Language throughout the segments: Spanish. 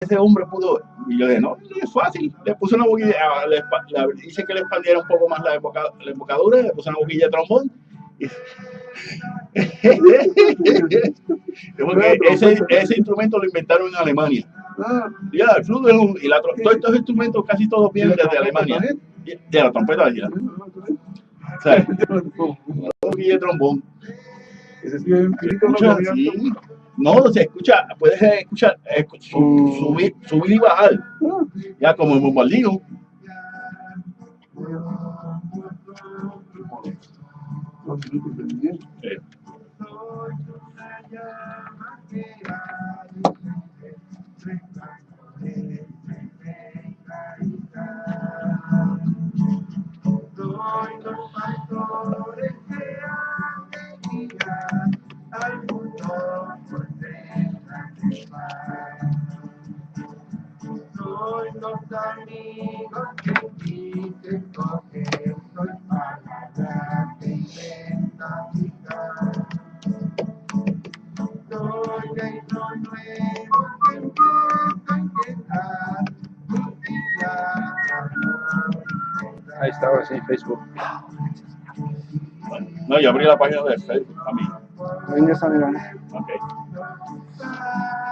ese hombre pudo, y yo dije, no, es fácil, le puse una boquilla, hice que le expandiera un poco más la embocadura, le puse una boquilla de trombón, y, porque ese instrumento lo inventaron en Alemania. Ya, el flugel y todos estos instrumentos casi todos vienen desde Alemania. De la trompeta, ya. ¿Sabes? Una boquilla de trombón. Se escucha, sí. No, se escucha, puedes escuchar, subir y bajar. Ya como en bombardino. Soy los amigos que quise coger, soy palabras que identificar. Soy de lo nuevo que empieza a inquietar mi vida. Ahí estaba, sí, Facebook. No, yo abrí la página de Facebook a mí. Ahí ya está, mira. Ok.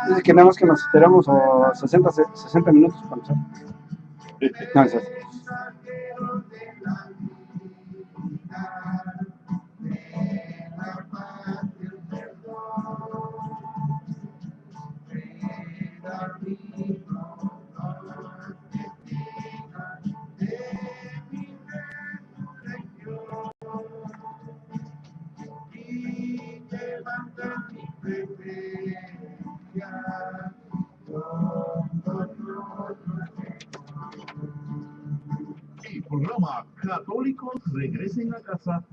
Dice que nada más que nos esperamos 60 minutos para empezar. No, eso es. El programa Católicos Regresen a Casa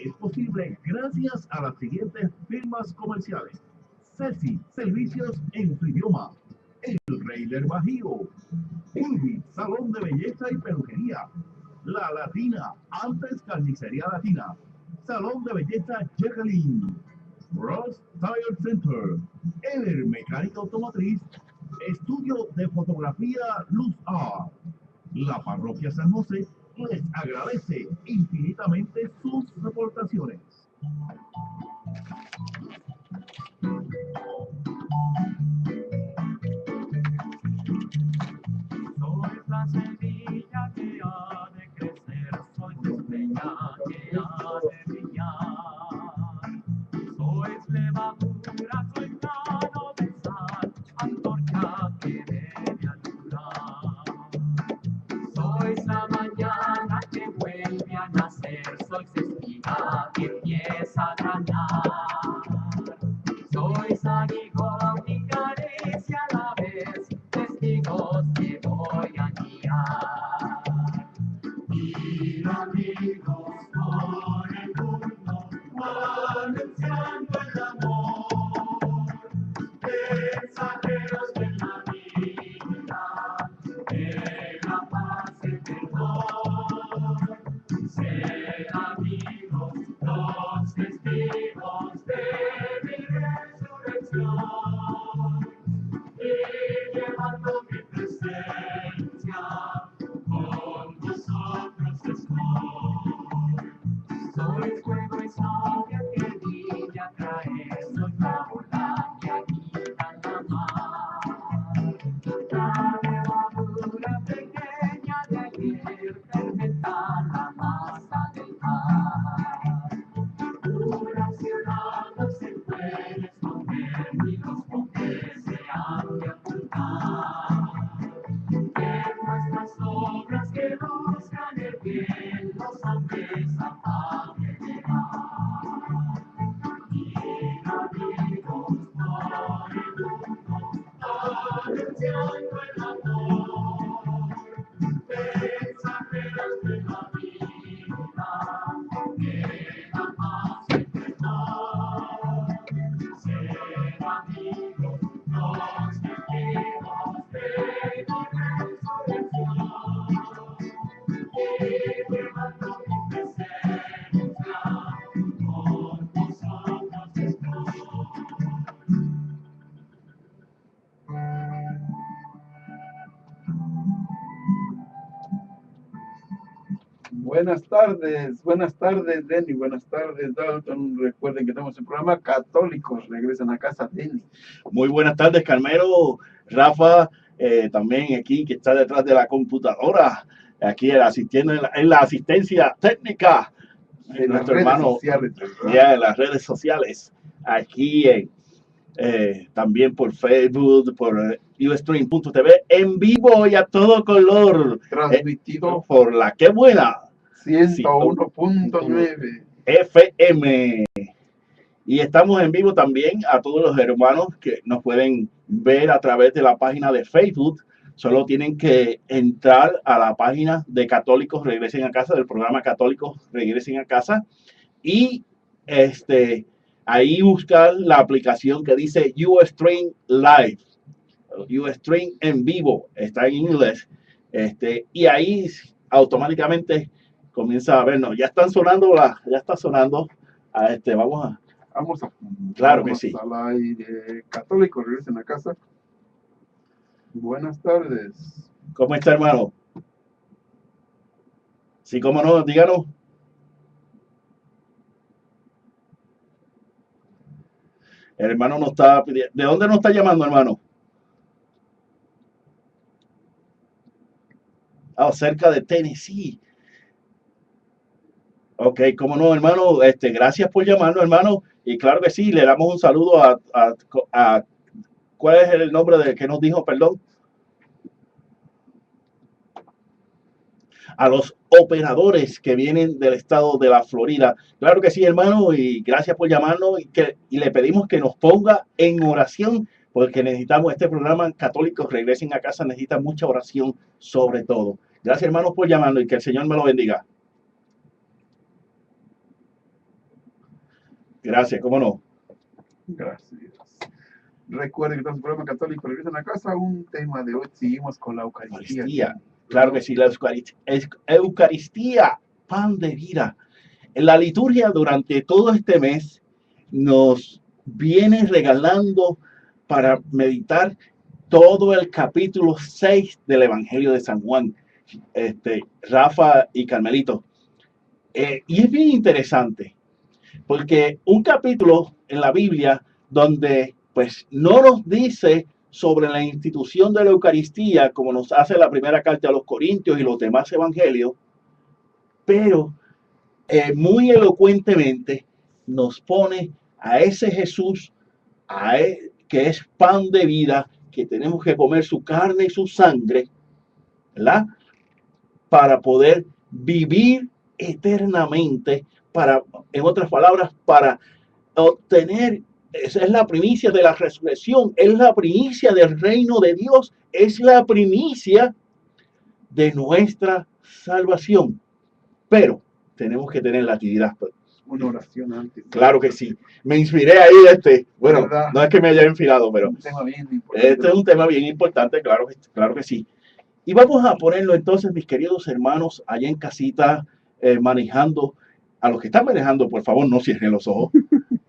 es posible gracias a las siguientes firmas comerciales: Ceci, servicios en su idioma; El Rey del Bajío; Ulvi, salón de belleza y peluquería; La Latina, antes Carnicería Latina; Salón de belleza Jacqueline; Ross Tire Center; Ever Mecánica Automotriz; Estudio de Fotografía Luz Art. La Parroquia San José les agradece infinitamente sus aportaciones. Soy la semilla que ha de crecer, soy la estrella que ha de brillar. Soy levadura, soy grano de sal, antorcha que debe alumbrar. Soy la mañana que vuelve a nacer, soy espiga que empieza a granar. Soy aguijón y caricia a la vez, testigos que voy a guiar. Y amigos por el mundo, anunciando el amor, mensajeros de la vida, de la paz y el perdón. Ser amigos, los testigos de mi resurrección, y llevando mi presencia, con vosotros estoy. Soy fuego y savia que brilla trae, soy la ola que agita la mar. La levadura pequeña de ayer fermenta la masa del mar. Puras ciudades se pueden esconder y los montes se han de ocultar. Que nuestras obras que buscan el bien los hombres amables verán. Y amigos por el mundo, anunciando el amor, mensajeros de la vida, de la paz y el perdón. Ser amigos, los testigos de mi resurrección, y llevando mi presencia, con vosotros estoy. Buenas tardes, Denny, buenas tardes, Dalton. Recuerden que estamos en el programa Católicos Regresan a Casa, Denny. Muy buenas tardes, Carmelo, Rafa, también aquí que está detrás de la computadora, aquí asistiendo en la asistencia técnica. En las Nuestro redes hermano, sociales, ya en las redes sociales, aquí también por Facebook, por Ustream.tv, en vivo y a todo color, transmitido por la que buena 101.9 FM. Y estamos en vivo también a todos los hermanos que nos pueden ver a través de la página de Facebook. Solo tienen que entrar a la página de Católicos Regresen a Casa, del programa Católicos Regresen a Casa, y ahí buscar la aplicación que dice Ustream Live, Ustream en vivo, está en inglés, y ahí automáticamente comienza a vernos. Ya están sonando, ya está sonando. Vamos a, claro que sí. Al aire. Católicos Regresen a Casa. Buenas tardes. ¿Cómo está, hermano? Sí, cómo no, díganos. El hermano nos está pidiendo. ¿De dónde nos está llamando, hermano? Cerca de Tennessee. Ok, cómo no, hermano. Gracias por llamarnos, hermano. Y claro que sí, le damos un saludo a ¿cuál es el nombre de que nos dijo, perdón? A los operadores que vienen del estado de la Florida. Claro que sí, hermano, y gracias por llamarnos y le pedimos que nos ponga en oración, porque necesitamos este programa Católicos Regresen a Casa, necesita mucha oración sobre todo. Gracias, hermanos, por llamarnos y que el Señor me lo bendiga. Gracias, cómo no. Gracias. Recuerden que estamos en el programa Católico Regresan a Casa. Un tema de hoy, seguimos con la Eucaristía. Claro que sí, la Eucaristía, pan de vida. En la liturgia durante todo este mes nos viene regalando para meditar todo el capítulo 6 del Evangelio de San Juan, Rafa y Carmelito. Y es bien interesante, porque un capítulo en la Biblia donde pues no nos dice sobre la institución de la Eucaristía como nos hace la primera carta a los Corintios y los demás evangelios, pero muy elocuentemente nos pone a ese Jesús que es pan de vida, que tenemos que comer su carne y su sangre, ¿verdad? Para poder vivir eternamente, en otras palabras, para obtener, esa es la primicia de la resurrección, es la primicia del reino de Dios, es la primicia de nuestra salvación. Pero tenemos que tener la actividad. Una oración antes. Claro que sí. Me inspiré ahí bueno, ¿verdad? No es que me haya enfilado, pero este es un tema bien importante, claro que sí. Y vamos a ponerlo entonces, mis queridos hermanos, allá en casita, manejando. A los que están manejando, por favor, no cierren los ojos,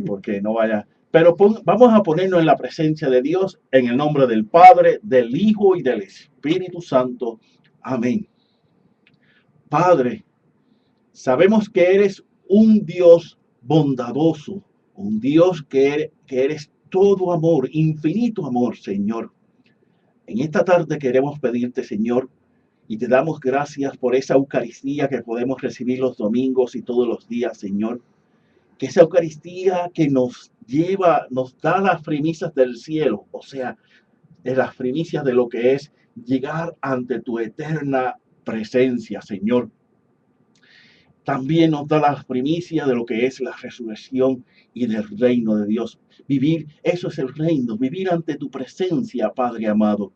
porque no vaya. Pero vamos a ponernos en la presencia de Dios, en el nombre del Padre, del Hijo y del Espíritu Santo. Amén. Padre, sabemos que eres un Dios bondadoso, un Dios que eres todo amor, infinito amor, Señor. En esta tarde queremos pedirte, Señor, y te damos gracias por esa Eucaristía que podemos recibir los domingos y todos los días, Señor. Que esa Eucaristía que nos da las primicias del cielo, o sea, de las primicias de lo que es llegar ante tu eterna presencia, Señor. También nos da las primicias de lo que es la resurrección y del reino de Dios. Vivir, eso es el reino, vivir ante tu presencia, Padre amado.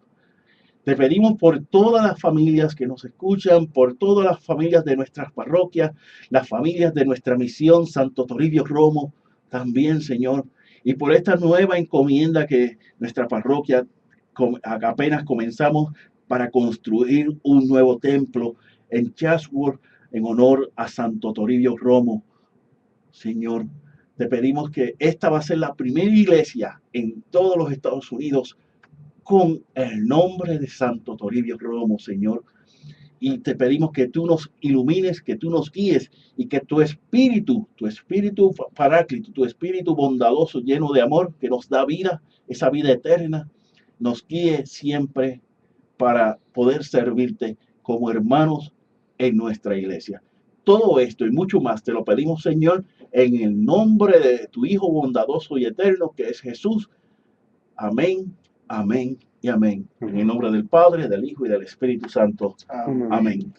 Te pedimos por todas las familias que nos escuchan, por todas las familias de nuestras parroquias, las familias de nuestra misión Santo Toribio Romo, también, Señor, y por esta nueva encomienda que nuestra parroquia apenas comenzamos para construir un nuevo templo en Chatsworth en honor a Santo Toribio Romo. Señor, te pedimos que esta va a ser la primera iglesia en todos los Estados Unidos con el nombre de Santo Toribio Romo, Señor. y te pedimos que tú nos ilumines, que tú nos guíes y que tu espíritu paráclito, tu espíritu bondadoso, lleno de amor, que nos da vida, esa vida eterna, nos guíe siempre para poder servirte como hermanos en nuestra iglesia. Todo esto y mucho más te lo pedimos, Señor, en el nombre de tu Hijo bondadoso y eterno, que es Jesús. Amén, amén y amén. En el nombre del Padre, del Hijo y del Espíritu Santo. Amén.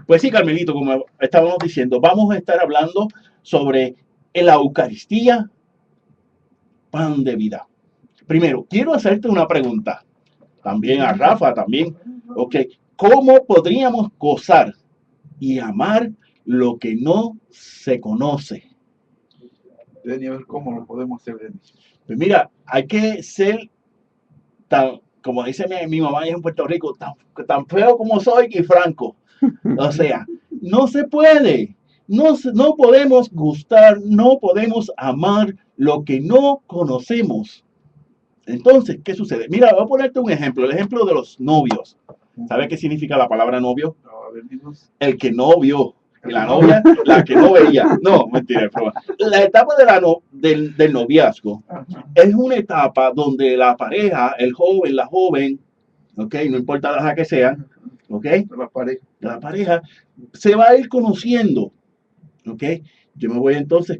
Pues sí, Carmelito, como estábamos diciendo, vamos a estar hablando sobre la Eucaristía, pan de vida. Primero, quiero hacerte una pregunta. También a Rafa, también. Ok, ¿cómo podríamos gozar y amar lo que no se conoce? Denis, a ver cómo lo podemos hacer, Denis. Pues mira, hay que ser tan, como dice mi mamá allá en Puerto Rico, tan feo como soy y franco. O sea, no se puede. No podemos gustar, no podemos amar lo que no conocemos. Entonces, ¿qué sucede? Mira, voy a ponerte un ejemplo, el ejemplo de los novios. ¿Sabes qué significa la palabra novio? A ver, dinos. El que no vio. Y la novia, la que no veía. No, mentira, es broma. La etapa del noviazgo es una etapa donde la pareja, el joven, la joven, ¿ok? No importa la edad que sean, ¿ok? La pareja se va a ir conociendo, ¿ok? Yo me voy entonces,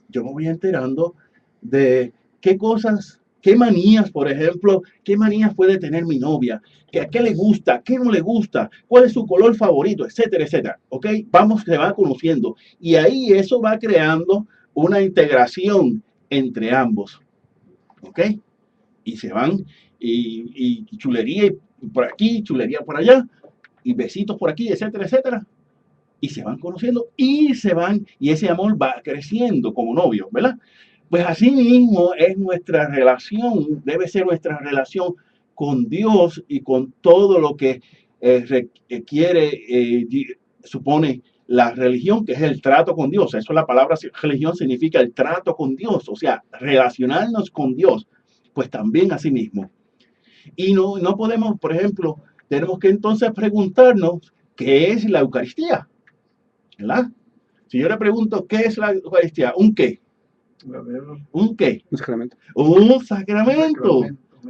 yo me voy enterando de qué cosas, qué manías, por ejemplo, qué manías puede tener mi novia, qué le gusta, qué no le gusta, cuál es su color favorito, etcétera, etcétera, ¿ok? Se va conociendo y ahí eso va creando una integración entre ambos, ¿ok? Y se van, y chulería por aquí, chulería por allá, y besitos por aquí, etcétera, etcétera. Y se van conociendo y ese amor va creciendo como novio, ¿verdad? Pues así mismo es nuestra relación, debe ser nuestra relación con Dios y con todo lo que supone la religión, que es el trato con Dios. Eso, la palabra religión significa el trato con Dios, o sea, relacionarnos con Dios, pues también así mismo. Y no podemos, por ejemplo, tenemos que entonces preguntarnos qué es la Eucaristía, ¿verdad? Si yo le pregunto qué es la Eucaristía, ¿un qué? ¿Un qué? Un sacramento. Un sacramento.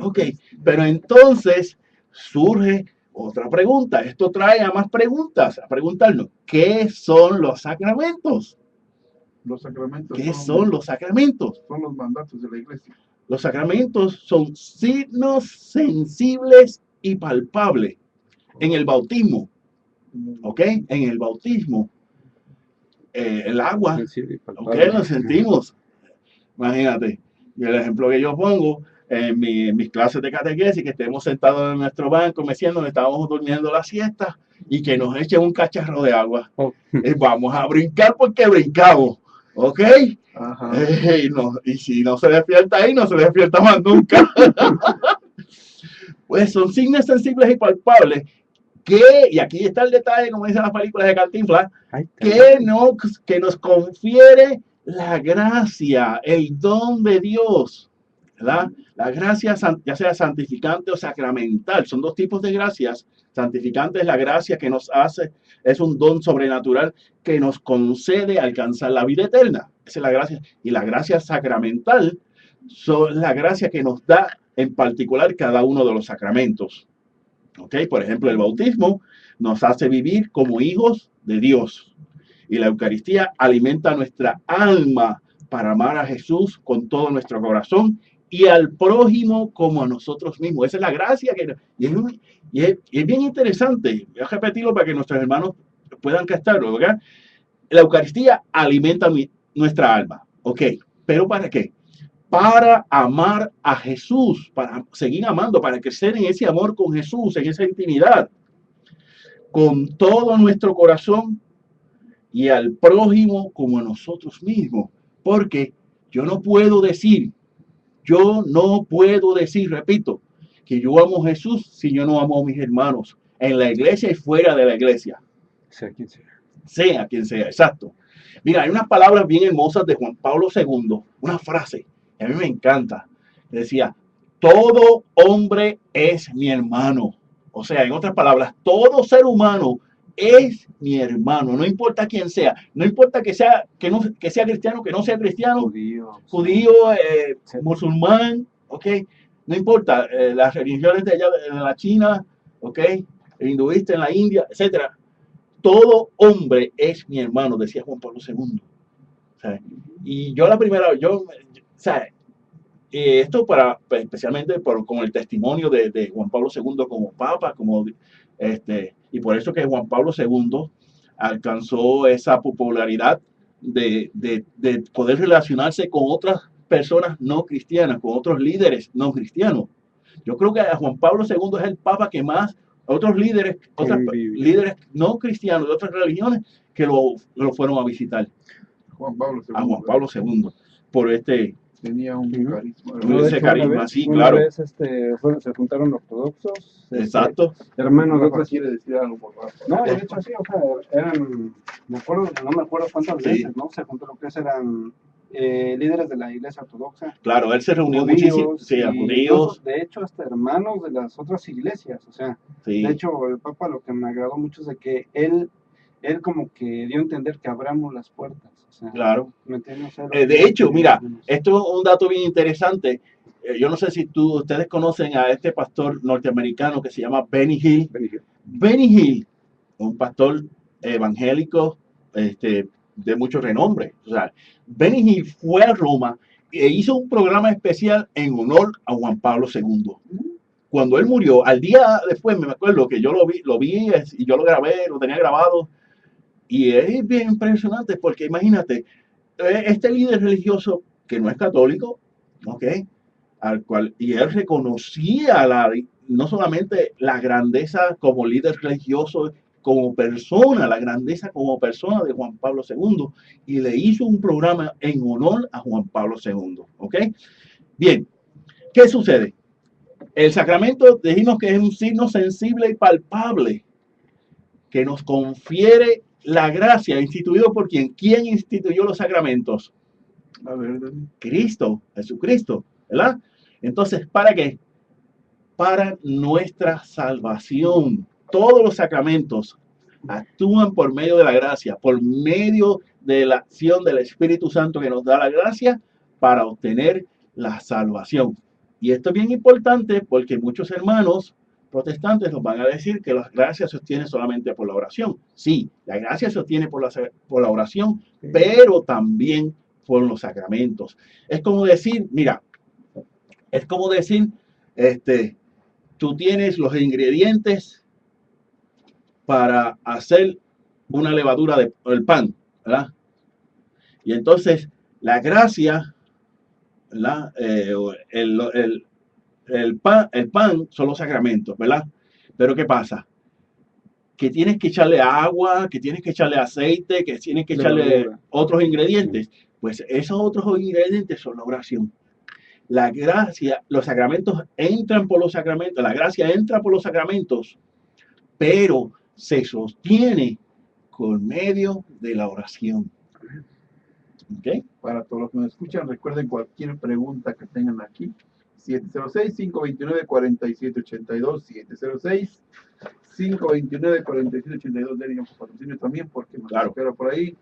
Ok, pero entonces surge otra pregunta. Esto trae a más preguntas, a preguntarnos, ¿qué son los sacramentos? Los sacramentos. ¿Qué son los sacramentos? Son los mandatos de la iglesia. Los sacramentos son signos sensibles y palpables en el bautismo. ¿Ok? En el bautismo. El agua. ¿Ok? Lo sentimos. Imagínate. Y el ejemplo que yo pongo en mis clases de catequesis, que estemos sentados en nuestro banco meciendo, estábamos durmiendo la siesta y que nos echen un cacharro de agua. Vamos a brincar porque brincamos. ¿Ok? Y si no se despierta ahí, no se despierta más nunca. Pues son signos sensibles y palpables y aquí está el detalle, como dicen las películas de Cantinflas, que nos confiere la gracia, el don de Dios, ¿verdad? La gracia, ya sea santificante o sacramental, son dos tipos de gracias. Santificante es la gracia que nos hace, es un don sobrenatural que nos concede alcanzar la vida eterna. Esa es la gracia. Y la gracia sacramental son la gracia que nos da en particular cada uno de los sacramentos. ¿Ok? Por ejemplo, el bautismo nos hace vivir como hijos de Dios. Y la Eucaristía alimenta nuestra alma para amar a Jesús con todo nuestro corazón y al prójimo como a nosotros mismos. Esa es la gracia y es bien interesante. Voy a repetirlo para que nuestros hermanos puedan captarlo, ¿verdad? La Eucaristía alimenta nuestra alma. ¿Ok? ¿Pero para qué? Para amar a Jesús, para seguir amando, para crecer en ese amor con Jesús, en esa intimidad, con todo nuestro corazón y al prójimo como a nosotros mismos. Porque yo no puedo decir, repito, que yo amo a Jesús si yo no amo a mis hermanos, en la iglesia y fuera de la iglesia. Sea quien sea. Sea quien sea, exacto. Mira, hay unas palabras bien hermosas de Juan Pablo II, una frase que a mí me encanta. Decía, todo hombre es mi hermano. O sea, en otras palabras, todo ser humano es mi hermano, no importa quién sea, no importa que sea, que sea cristiano, que no sea cristiano, judío, Sí. musulmán, ¿ok? No importa, las religiones de allá en la China, ¿ok? El hinduista en la India, etcétera. Todo hombre es mi hermano, decía Juan Pablo II. ¿Sabes? Y yo la primera, ¿sabes? Esto para, pues, especialmente con el testimonio de Juan Pablo II como papa, y por eso que Juan Pablo II alcanzó esa popularidad de poder relacionarse con otras personas no cristianas, con otros líderes no cristianos. Yo creo que Juan Pablo II es el papa que más, otros líderes no cristianos de otras religiones que lo fueron a visitar, Juan Pablo II. a Juan Pablo II, por Tenía un carisma. No, de ese hecho, carisma, sí, una claro. vez se juntaron ortodoxos, Exacto. hermanos de Rafa otras. quiere decir algo por Rafa. No, de hecho sí, o sea, eran, no me acuerdo cuántas Sí. veces, ¿no? Se juntó lo que eran líderes de la iglesia ortodoxa, Claro, él se reunió judíos, muchísimo, sí, a y judíos, de hecho hasta hermanos de las otras iglesias, o sea, sí, de hecho el Papa lo que me agradó mucho es de que él como que dio a entender que abramos las puertas, o sea, claro. ¿me entiendes? O sea, De hecho, mira, tenemos. esto es un dato bien interesante. Yo no sé si ustedes conocen a este pastor norteamericano que se llama Benny Hill. Benny Hill, un pastor evangélico de mucho renombre. O sea, Benny Hill fue a Roma e hizo un programa especial en honor a Juan Pablo II. Cuando él murió, al día después, me acuerdo que yo lo vi y yo lo grabé, lo tenía grabado. Y es bien impresionante porque imagínate, este líder religioso que no es católico, ¿ok? Y él reconocía no solamente la grandeza como líder religioso, como persona, la grandeza como persona de Juan Pablo II, y le hizo un programa en honor a Juan Pablo II, ¿ok? Bien, ¿qué sucede? El sacramento dijimos que es un signo sensible y palpable que nos confiere la gracia instituido por quien. ¿Quién instituyó los sacramentos? A ver, Cristo, Jesucristo, ¿verdad? Entonces, ¿para qué? Para nuestra salvación. Todos los sacramentos actúan por medio de la gracia, por medio de la acción del Espíritu Santo que nos da la gracia para obtener la salvación. Y esto es bien importante porque muchos hermanos protestantes nos van a decir que la gracia se obtiene solamente por la oración. Sí, la gracia se obtiene por la oración, pero también por los sacramentos. Es como decir, mira, es como decir, tú tienes los ingredientes para hacer una levadura del pan, ¿verdad? Y entonces la gracia, ¿verdad? El pan son los sacramentos, ¿verdad? Pero ¿qué pasa? Que tienes que echarle agua, que tienes que echarle aceite, que tienes que echarle Levadura. otros ingredientes. Pues esos otros ingredientes son la oración. La gracia, los sacramentos entran por los sacramentos, la gracia entra por los sacramentos, pero se sostiene por medio de la oración. ¿Ok? para todos los que nos escuchan, recuerden cualquier pregunta que tengan aquí. 706-529-4782, 706-529-4782. Deberíamos patrocinio también porque nos Claro. espera por ahí.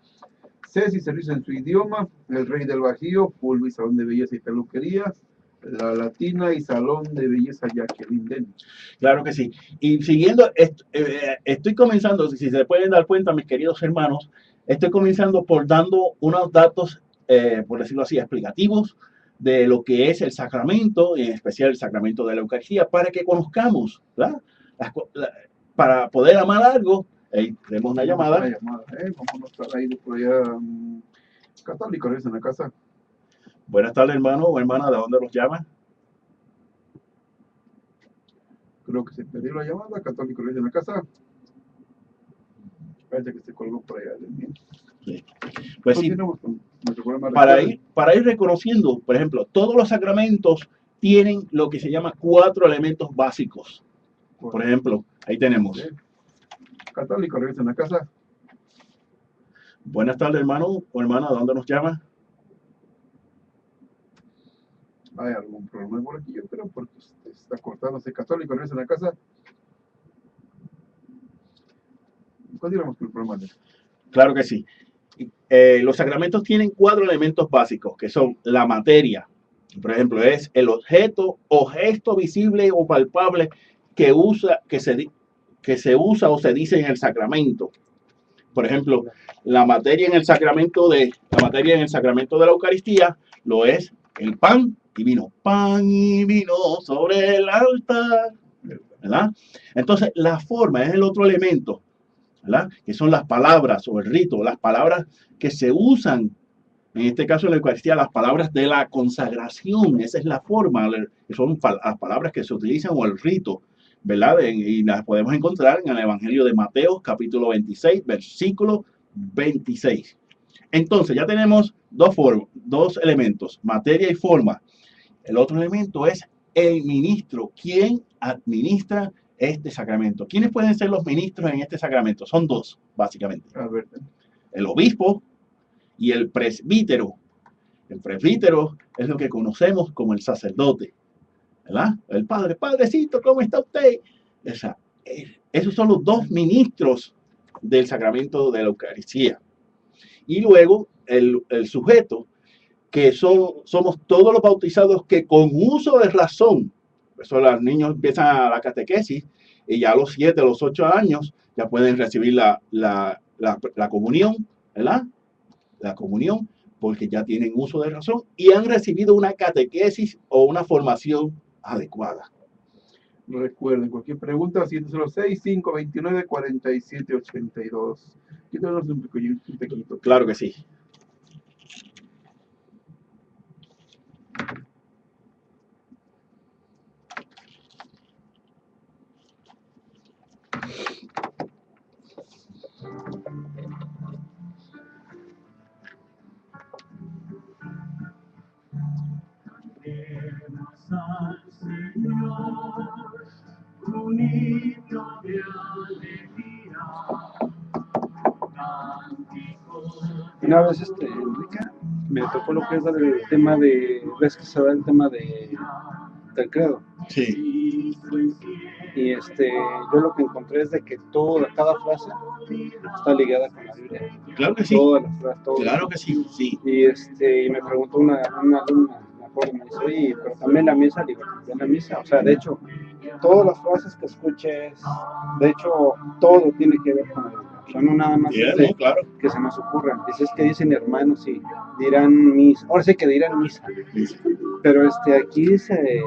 Ceci, servicio en su idioma, el Rey del Bajío, Pulvo y Salón de Belleza y Peluquería, La Latina y Salón de Belleza Jacqueline Dennis. Claro que sí. Y siguiendo, estoy comenzando, si se pueden dar cuenta, mis queridos hermanos, estoy comenzando por dando unos datos, por decirlo así, explicativos de lo que es el sacramento, y en especial el sacramento de la Eucaristía, para que conozcamos, ¿verdad? Para poder amar algo. Tenemos una llamada. Vamos a estar ahí por allá. Católico, ¿ves? En la casa. Buenas tardes, hermano o hermana, ¿de dónde los llaman? Creo que se perdió la llamada. Católico, ¿ves? En la casa. Parece que se colgó por allá del mío. Sí. Pues sí, Continuamos con nuestro programa. para ir reconociendo, por ejemplo, todos los sacramentos tienen lo que se llama 4 elementos básicos. Por ejemplo, ahí tenemos. Católico, regresa en la casa. Buenas tardes, hermano o hermana, ¿de dónde nos llama? Hay algún problema por aquí, yo creo, porque está cortándose. Católico, regresa en la casa. Continuamos con el programa. Claro que sí. Los sacramentos tienen 4 elementos básicos, que son la materia, por ejemplo, es el objeto o gesto visible o palpable que se usa o se dice en el sacramento. Por ejemplo, la materia en el sacramento de la Eucaristía lo es el pan y vino. Pan y vino sobre el altar, ¿verdad? Entonces, la forma es el otro elemento, ¿verdad? Que son las palabras o el rito, las palabras que se usan, en este caso en la Eucaristía, las palabras de la consagración. Esa es la forma, son las palabras que se utilizan o el rito, ¿verdad? Y las podemos encontrar en el Evangelio de Mateo, capítulo 26, versículo 26. Entonces, ya tenemos dos elementos, materia y forma. El otro elemento es el ministro, quien administra este sacramento. ¿Quiénes pueden ser los ministros en este sacramento? Son 2, básicamente. A ver. El obispo y el presbítero. El presbítero es lo que conocemos como el sacerdote, ¿verdad? El padre, padrecito, ¿cómo está usted? Esos son los 2 ministros del sacramento de la Eucaristía. Y luego el sujeto, que somos todos los bautizados que con uso de razón, eso los niños empiezan a la catequesis y ya a los 7, a los 8 años ya pueden recibir la comunión, ¿verdad? La comunión, porque ya tienen uso de razón y han recibido una catequesis o una formación adecuada. Recuerden, cualquier pregunta, 706-529-4782. Aquí tenemos un pequeñito. Claro que sí. Cantemos al Señor un himno de alegría, cántico de Una vez, Enrique, me tocó lo que es el tema de, ves que se da el tema del credo. Sí. Y yo lo que encontré es de que cada frase está ligada con la Biblia. Claro que sí. Todas las frases, todas. Claro que sí, sí. Y me preguntó una alumna, me acuerdo, me dice, oye, pero también la misa, digo, también la misa, o sea, de hecho, todas las frases que escuches, de hecho, todo tiene que ver con la Biblia. O sea, no nada más Sí, claro. que se nos ocurran. Dices que dicen hermanos y dirán misa. Ahora sí que dirán misa. Pero aquí dice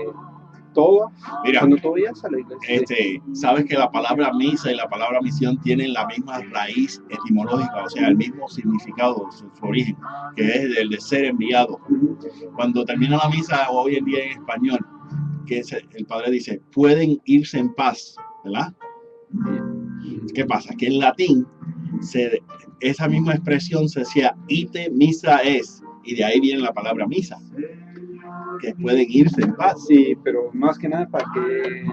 todo. Mira, cuando tú vayas a la iglesia. Sabes que la palabra misa y la palabra misión tienen la misma raíz etimológica, o sea, el mismo significado, su origen, que es el de ser enviado. Cuando termina la misa, hoy en día en español, que el padre dice, pueden irse en paz, ¿verdad? ¿Qué pasa? Que en latín, esa misma expresión se decía, ite misa es, y de ahí viene la palabra misa, que pueden irse en paz. Sí, pero más que nada para que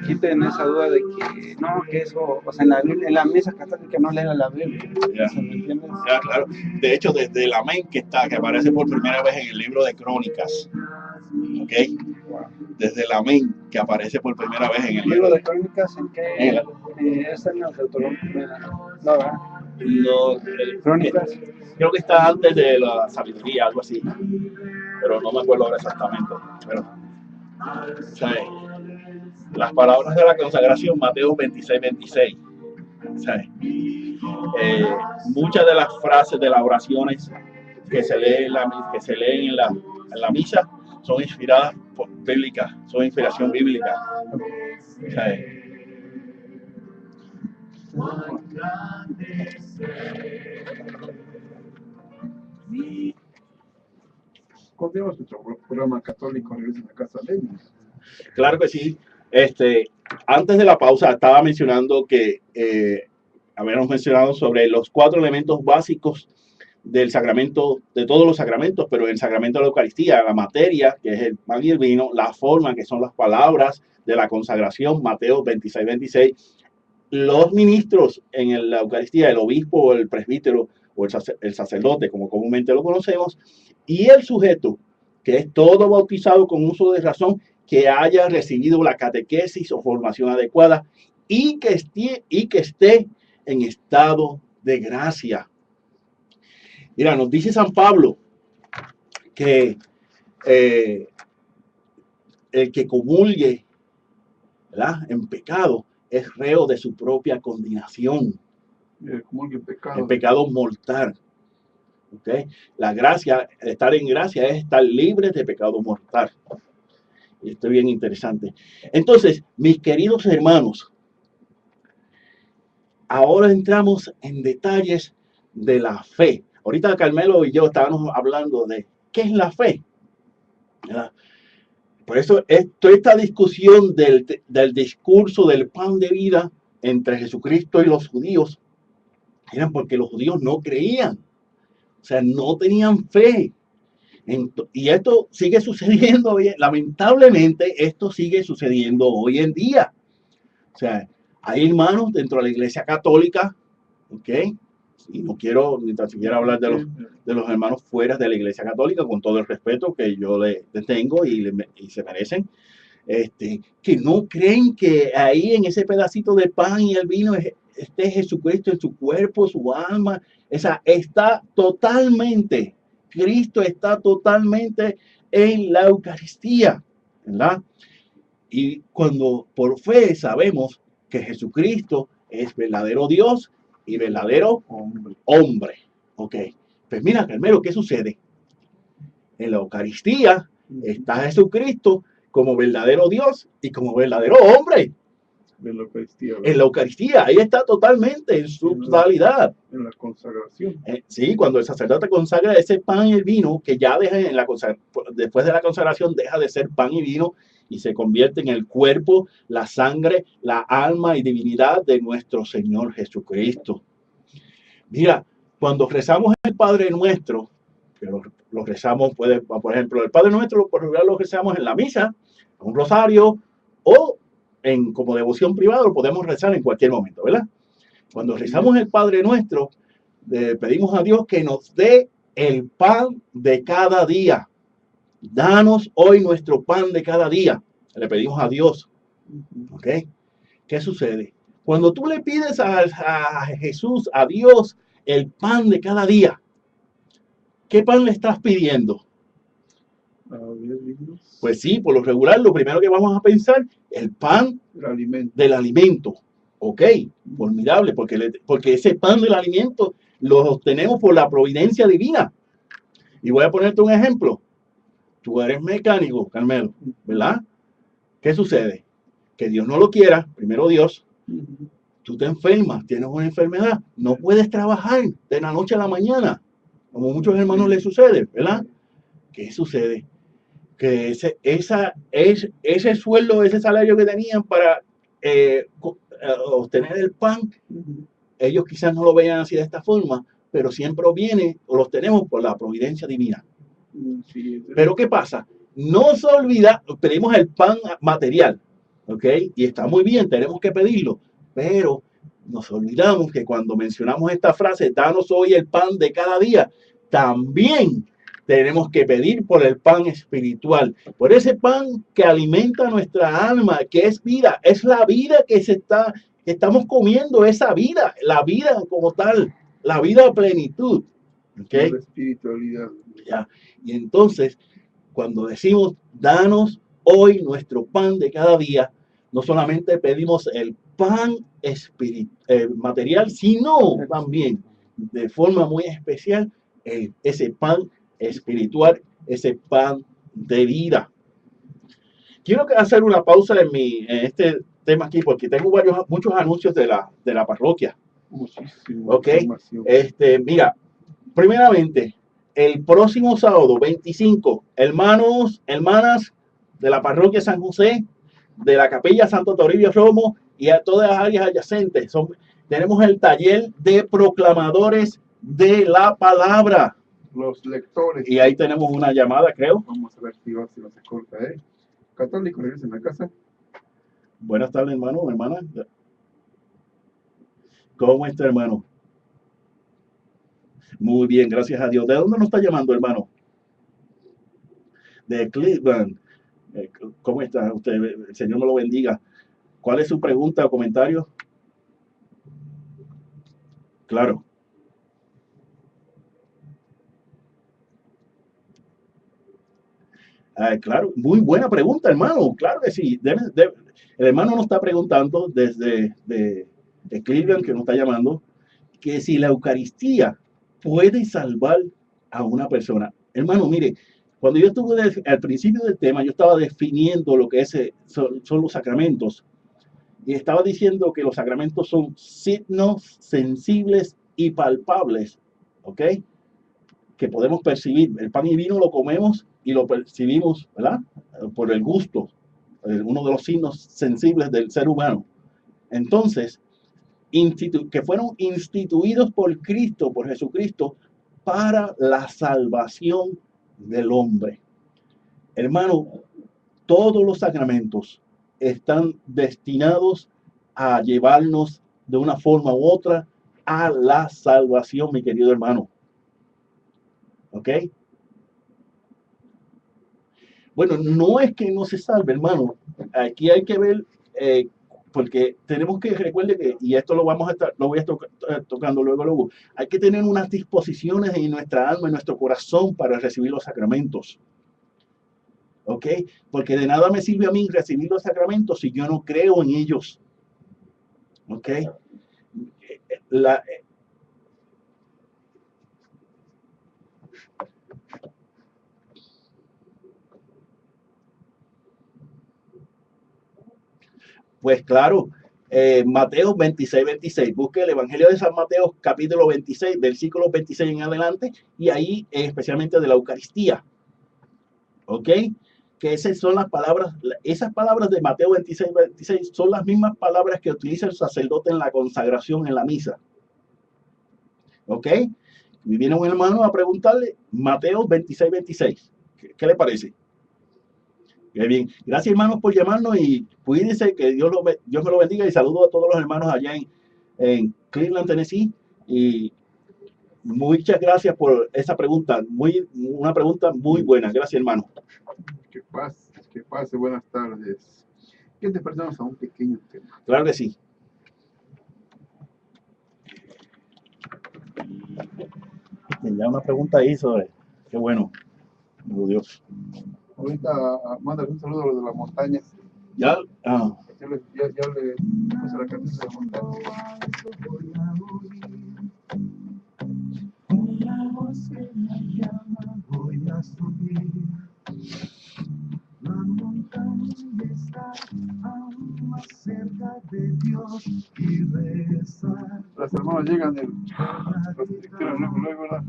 quiten esa duda de que no, que eso, o sea, en la misa católica no leen la Biblia. Ya. ¿Me entiendes? Ya, claro. De hecho, desde el amén que aparece por primera vez en el libro de Crónicas, ¿ok? Desde el amén que aparece por primera vez en el libro de Crónicas, ¿en qué? ¿Está en el Deuteronomio? No, ¿verdad? No, Crónicas. Creo que está antes de la sabiduría, algo así, pero no me acuerdo ahora exactamente. Pero, ¿sabes? Las palabras de la consagración, Mateo 26, 26. ¿Sabes? Muchas de las frases de las oraciones que se leen en la misa son inspiradas bíblicas, son inspiración bíblica. ¿Sabes? Continuamos nuestro programa católico Regresa a Casa Lenin. Claro que sí. Antes de la pausa estaba mencionando que habíamos mencionado sobre los 4 elementos básicos del sacramento, de todos los sacramentos, pero el sacramento de la Eucaristía, la materia, que es el pan y el vino, la forma, que son las palabras de la consagración, Mateo 26, 26, los ministros en la Eucaristía, el obispo o el presbítero o el sacerdote, como comúnmente lo conocemos, y el sujeto, que es todo bautizado con uso de razón, que haya recibido la catequesis o formación adecuada y que esté en estado de gracia. Mira, nos dice San Pablo que el que comulgue, ¿verdad?, en pecado es reo de su propia condenación. El pecado mortal. ¿Okay? La gracia, estar en gracia es estar libre de pecado mortal. Y esto es bien interesante. Entonces, mis queridos hermanos, ahora entramos en detalles de la fe. Ahorita Carmelo y yo estábamos hablando de qué es la fe, ¿verdad? Por eso toda esta discusión del discurso del pan de vida entre Jesucristo y los judíos eran porque los judíos no creían, o sea, no tenían fe. Y esto sigue sucediendo hoy, lamentablemente esto sigue sucediendo hoy en día. O sea, hay hermanos dentro de la Iglesia Católica, ¿ok? Y no quiero ni tan siquiera hablar de los hermanos fuera de la Iglesia Católica, con todo el respeto que yo les tengo y se merecen, que no creen que ahí en ese pedacito de pan y el vino esté Jesucristo en su cuerpo, su alma. Esa está totalmente, Cristo está totalmente en la Eucaristía, ¿verdad? Y cuando por fe sabemos que Jesucristo es verdadero Dios y verdadero hombre. Ok, pues mira, Carmelo, ¿qué sucede? En la Eucaristía está Jesucristo como verdadero Dios y como verdadero hombre. En la Eucaristía, ahí está totalmente en su totalidad. En la consagración. Sí, cuando el sacerdote consagra ese pan y el vino, que ya deja después de la consagración deja de ser pan y vino y se convierte en el cuerpo, la sangre, la alma y divinidad de nuestro Señor Jesucristo. Mira, cuando rezamos el Padre Nuestro, que lo rezamos, por ejemplo, el Padre Nuestro por regular lo rezamos en la misa, un rosario, o como devoción privada lo podemos rezar en cualquier momento, ¿verdad? Cuando rezamos el Padre Nuestro, pedimos a Dios que nos dé el pan de cada día. Danos hoy nuestro pan de cada día. Le pedimos a Dios. ¿Ok? ¿Qué sucede? Cuando tú le pides a Jesús, a Dios, el pan de cada día, ¿qué pan le estás pidiendo? Pues sí, por lo regular, lo primero que vamos a pensar, el pan del alimento. Ok, formidable, porque ese pan del alimento lo obtenemos por la providencia divina. Y voy a ponerte un ejemplo. Tú eres mecánico, Carmelo, ¿verdad? ¿Qué sucede? Que Dios no lo quiera, primero Dios, tú te enfermas, tienes una enfermedad, no puedes trabajar de la noche a la mañana, como a muchos hermanos les sucede, ¿verdad? ¿Qué sucede? Que ese sueldo, ese salario que tenían para obtener el pan, ellos quizás no lo vean así de esta forma, pero siempre viene o los tenemos por la providencia divina. Pero ¿qué pasa? No se olvida, pedimos el pan material, ¿ok? Y está muy bien, tenemos que pedirlo, pero nos olvidamos que cuando mencionamos esta frase, danos hoy el pan de cada día, también tenemos que pedir por el pan espiritual, por ese pan que alimenta nuestra alma, que es vida, es la vida que estamos comiendo, esa vida, la vida como tal, la vida a plenitud. ¿Okay? La espiritualidad. Ya. Y entonces, cuando decimos, danos hoy nuestro pan de cada día, no solamente pedimos el pan material, sino también de forma muy especial ese pan espiritual, ese pan de vida. Quiero hacer una pausa en este tema aquí porque tengo muchos anuncios de la parroquia. Muchísimo. Ok, mira, primeramente, el próximo sábado 25, hermanos, hermanas de la parroquia San José, de la capilla Santo Toribio Romo y a todas las áreas adyacentes, tenemos el taller de proclamadores de la palabra. Los lectores. Y ahí tenemos una llamada, creo. Vamos a ver si no se corta, ¿eh? Católico, regresen a casa. Buenas tardes, hermano, hermana. ¿Cómo está, hermano? Muy bien, gracias a Dios. ¿De dónde nos está llamando, hermano? De Cleveland. ¿Cómo está usted? El Señor me lo bendiga. ¿Cuál es su pregunta o comentario? Claro. Claro, muy buena pregunta, hermano. Claro que sí. El hermano nos está preguntando desde de Cleveland, que nos está llamando, que si la Eucaristía puede salvar a una persona. Hermano, mire, cuando yo estuve al principio del tema, yo estaba definiendo lo que son los sacramentos. Y estaba diciendo que los sacramentos son signos sensibles y palpables, ¿ok? Que podemos percibir. El pan y vino lo comemos y lo percibimos, ¿verdad? Por el gusto, uno de los signos sensibles del ser humano. Entonces, que fueron instituidos por Cristo, por Jesucristo, para la salvación del hombre. Hermano, todos los sacramentos están destinados a llevarnos de una forma u otra a la salvación, mi querido hermano. ¿Ok? Bueno, no es que no se salve, hermano. Aquí hay que ver, porque tenemos que, recuerde que, y esto lo voy a estar tocando luego, hay que tener unas disposiciones en nuestra alma, en nuestro corazón para recibir los sacramentos. ¿Ok? Porque de nada me sirve a mí recibir los sacramentos si yo no creo en ellos. ¿Ok? Pues claro, Mateo 26. Busque el Evangelio de San Mateo, capítulo 26, versículos 26 en adelante, y ahí especialmente de la Eucaristía. ¿Ok? Que esas son las palabras, esas palabras de Mateo 26 son las mismas palabras que utiliza el sacerdote en la consagración en la misa. ¿Ok? Y viene un hermano a preguntarle Mateo 26. ¿Qué le parece? Bien, gracias hermanos por llamarnos y cuídense, que Dios me lo bendiga, y saludo a todos los hermanos allá en Cleveland, Tennessee, y muchas gracias por esa pregunta, una pregunta muy buena. Gracias hermano. Que pase, buenas tardes. ¿Qué te perdemos a un pequeño tema? Claro que sí. Ya una pregunta ahí sobre, qué bueno, oh, Dios. Ahorita manda un saludo a los de la montaña. Ya le puse la camisa de la montaña. Una voz que me llama, voy a subir. La montaña está aún más cerca de Dios y rezar. Los hermanos llegan los directores luego, ¿verdad?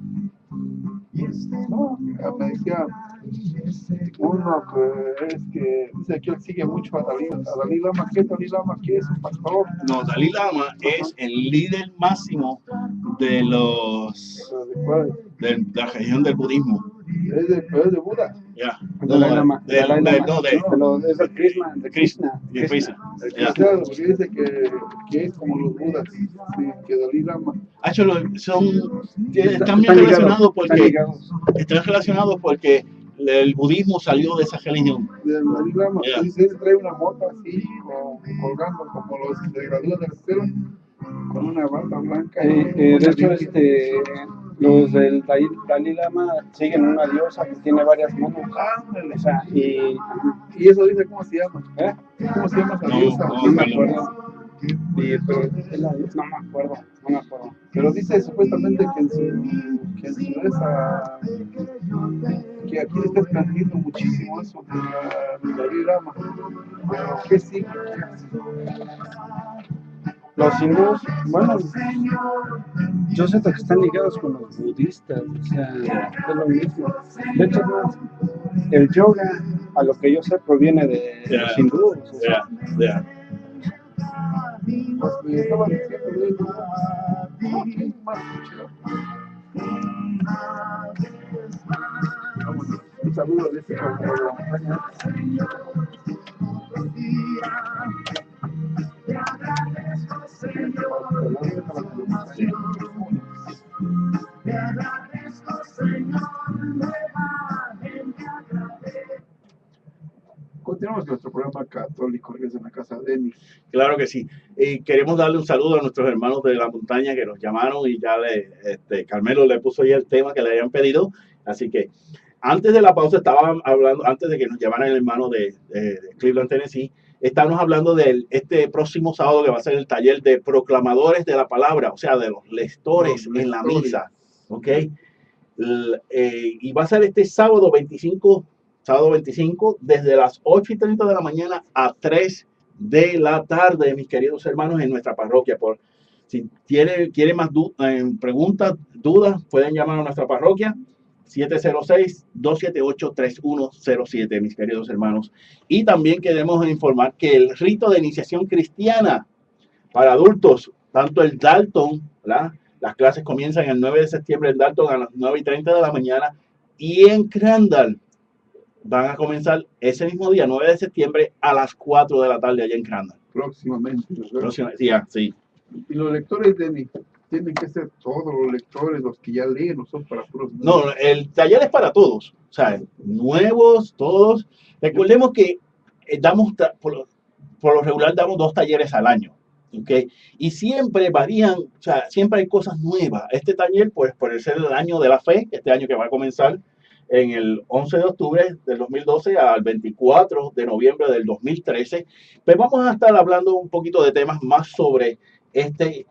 No, me decía uno que dice que él sigue mucho a Dalai Lama. ¿Qué es Dalai Lama? ¿Qué es un pastor? No, Dalai Lama es el líder máximo de la región del budismo. Es de Buda. Ya. Dalai Lama. Es el Krishna. De Krishna. Porque dice que es como los Budas, sí, que Dalai Lama. Están bien relacionados están relacionados porque el budismo salió de esa religión. Del Dalai Lama. Yeah. Dice, él trae una moto así, colgando como los de gradúan del cero, con una banda blanca. De hecho, los del Dalai Lama siguen una diosa que tiene varias manos. O sea, y eso dice cómo se llama. ¿Cómo se llama esa diosa? No me acuerdo. Pero no me acuerdo. Pero dice supuestamente que en su esa, que aquí le está expandiendo muchísimo eso de Dalai Lama. Pero ¿qué sigue? Los hindús, bueno, yo sé que están ligados con los budistas, o sea, es lo mismo. De hecho, el yoga, a lo que yo sé, proviene de los hindúes. O sea. Pues me estaban diciendo un saludo de este campo de la montaña. Continuamos con nuestro programa católico. Católico Regresa a Casa, Denis. Claro que sí. Y queremos darle un saludo a nuestros hermanos de la montaña que nos llamaron y ya Carmelo le puso ya el tema que le habían pedido. Así que antes de la pausa estaban hablando, antes de que nos llamaran el hermano de Cleveland, Tennessee, estábamos hablando de este próximo sábado que va a ser el taller de proclamadores de la palabra, o sea, de los lectores en la misa. ¿Ok? Y va a ser este sábado 25, desde las 8:30 de la mañana a 3 de la tarde, mis queridos hermanos, en nuestra parroquia. Si quiere más preguntas, dudas, pueden llamar a nuestra parroquia 706-278-3107, mis queridos hermanos. Y también queremos informar que el rito de iniciación cristiana para adultos, tanto el Dalton, ¿verdad? Las clases comienzan el 9 de septiembre en Dalton a las 9:30 de la mañana, y en Crandall van a comenzar ese mismo día, 9 de septiembre, a las 4 de la tarde allá en Crandall. Próximamente. Sí. Y los lectores, Denis, tienen que ser todos los lectores, los que ya leen, no son para puros. No, el taller es para todos, o sea, nuevos, todos. Recordemos que por lo regular damos 2 talleres al año, ¿ok? Y siempre varían, o sea, siempre hay cosas nuevas. Este taller, pues, por ser el año de la fe, este año que va a comenzar en el 11 de octubre del 2012 al 24 de noviembre del 2013, pues vamos a estar hablando un poquito de temas más sobre este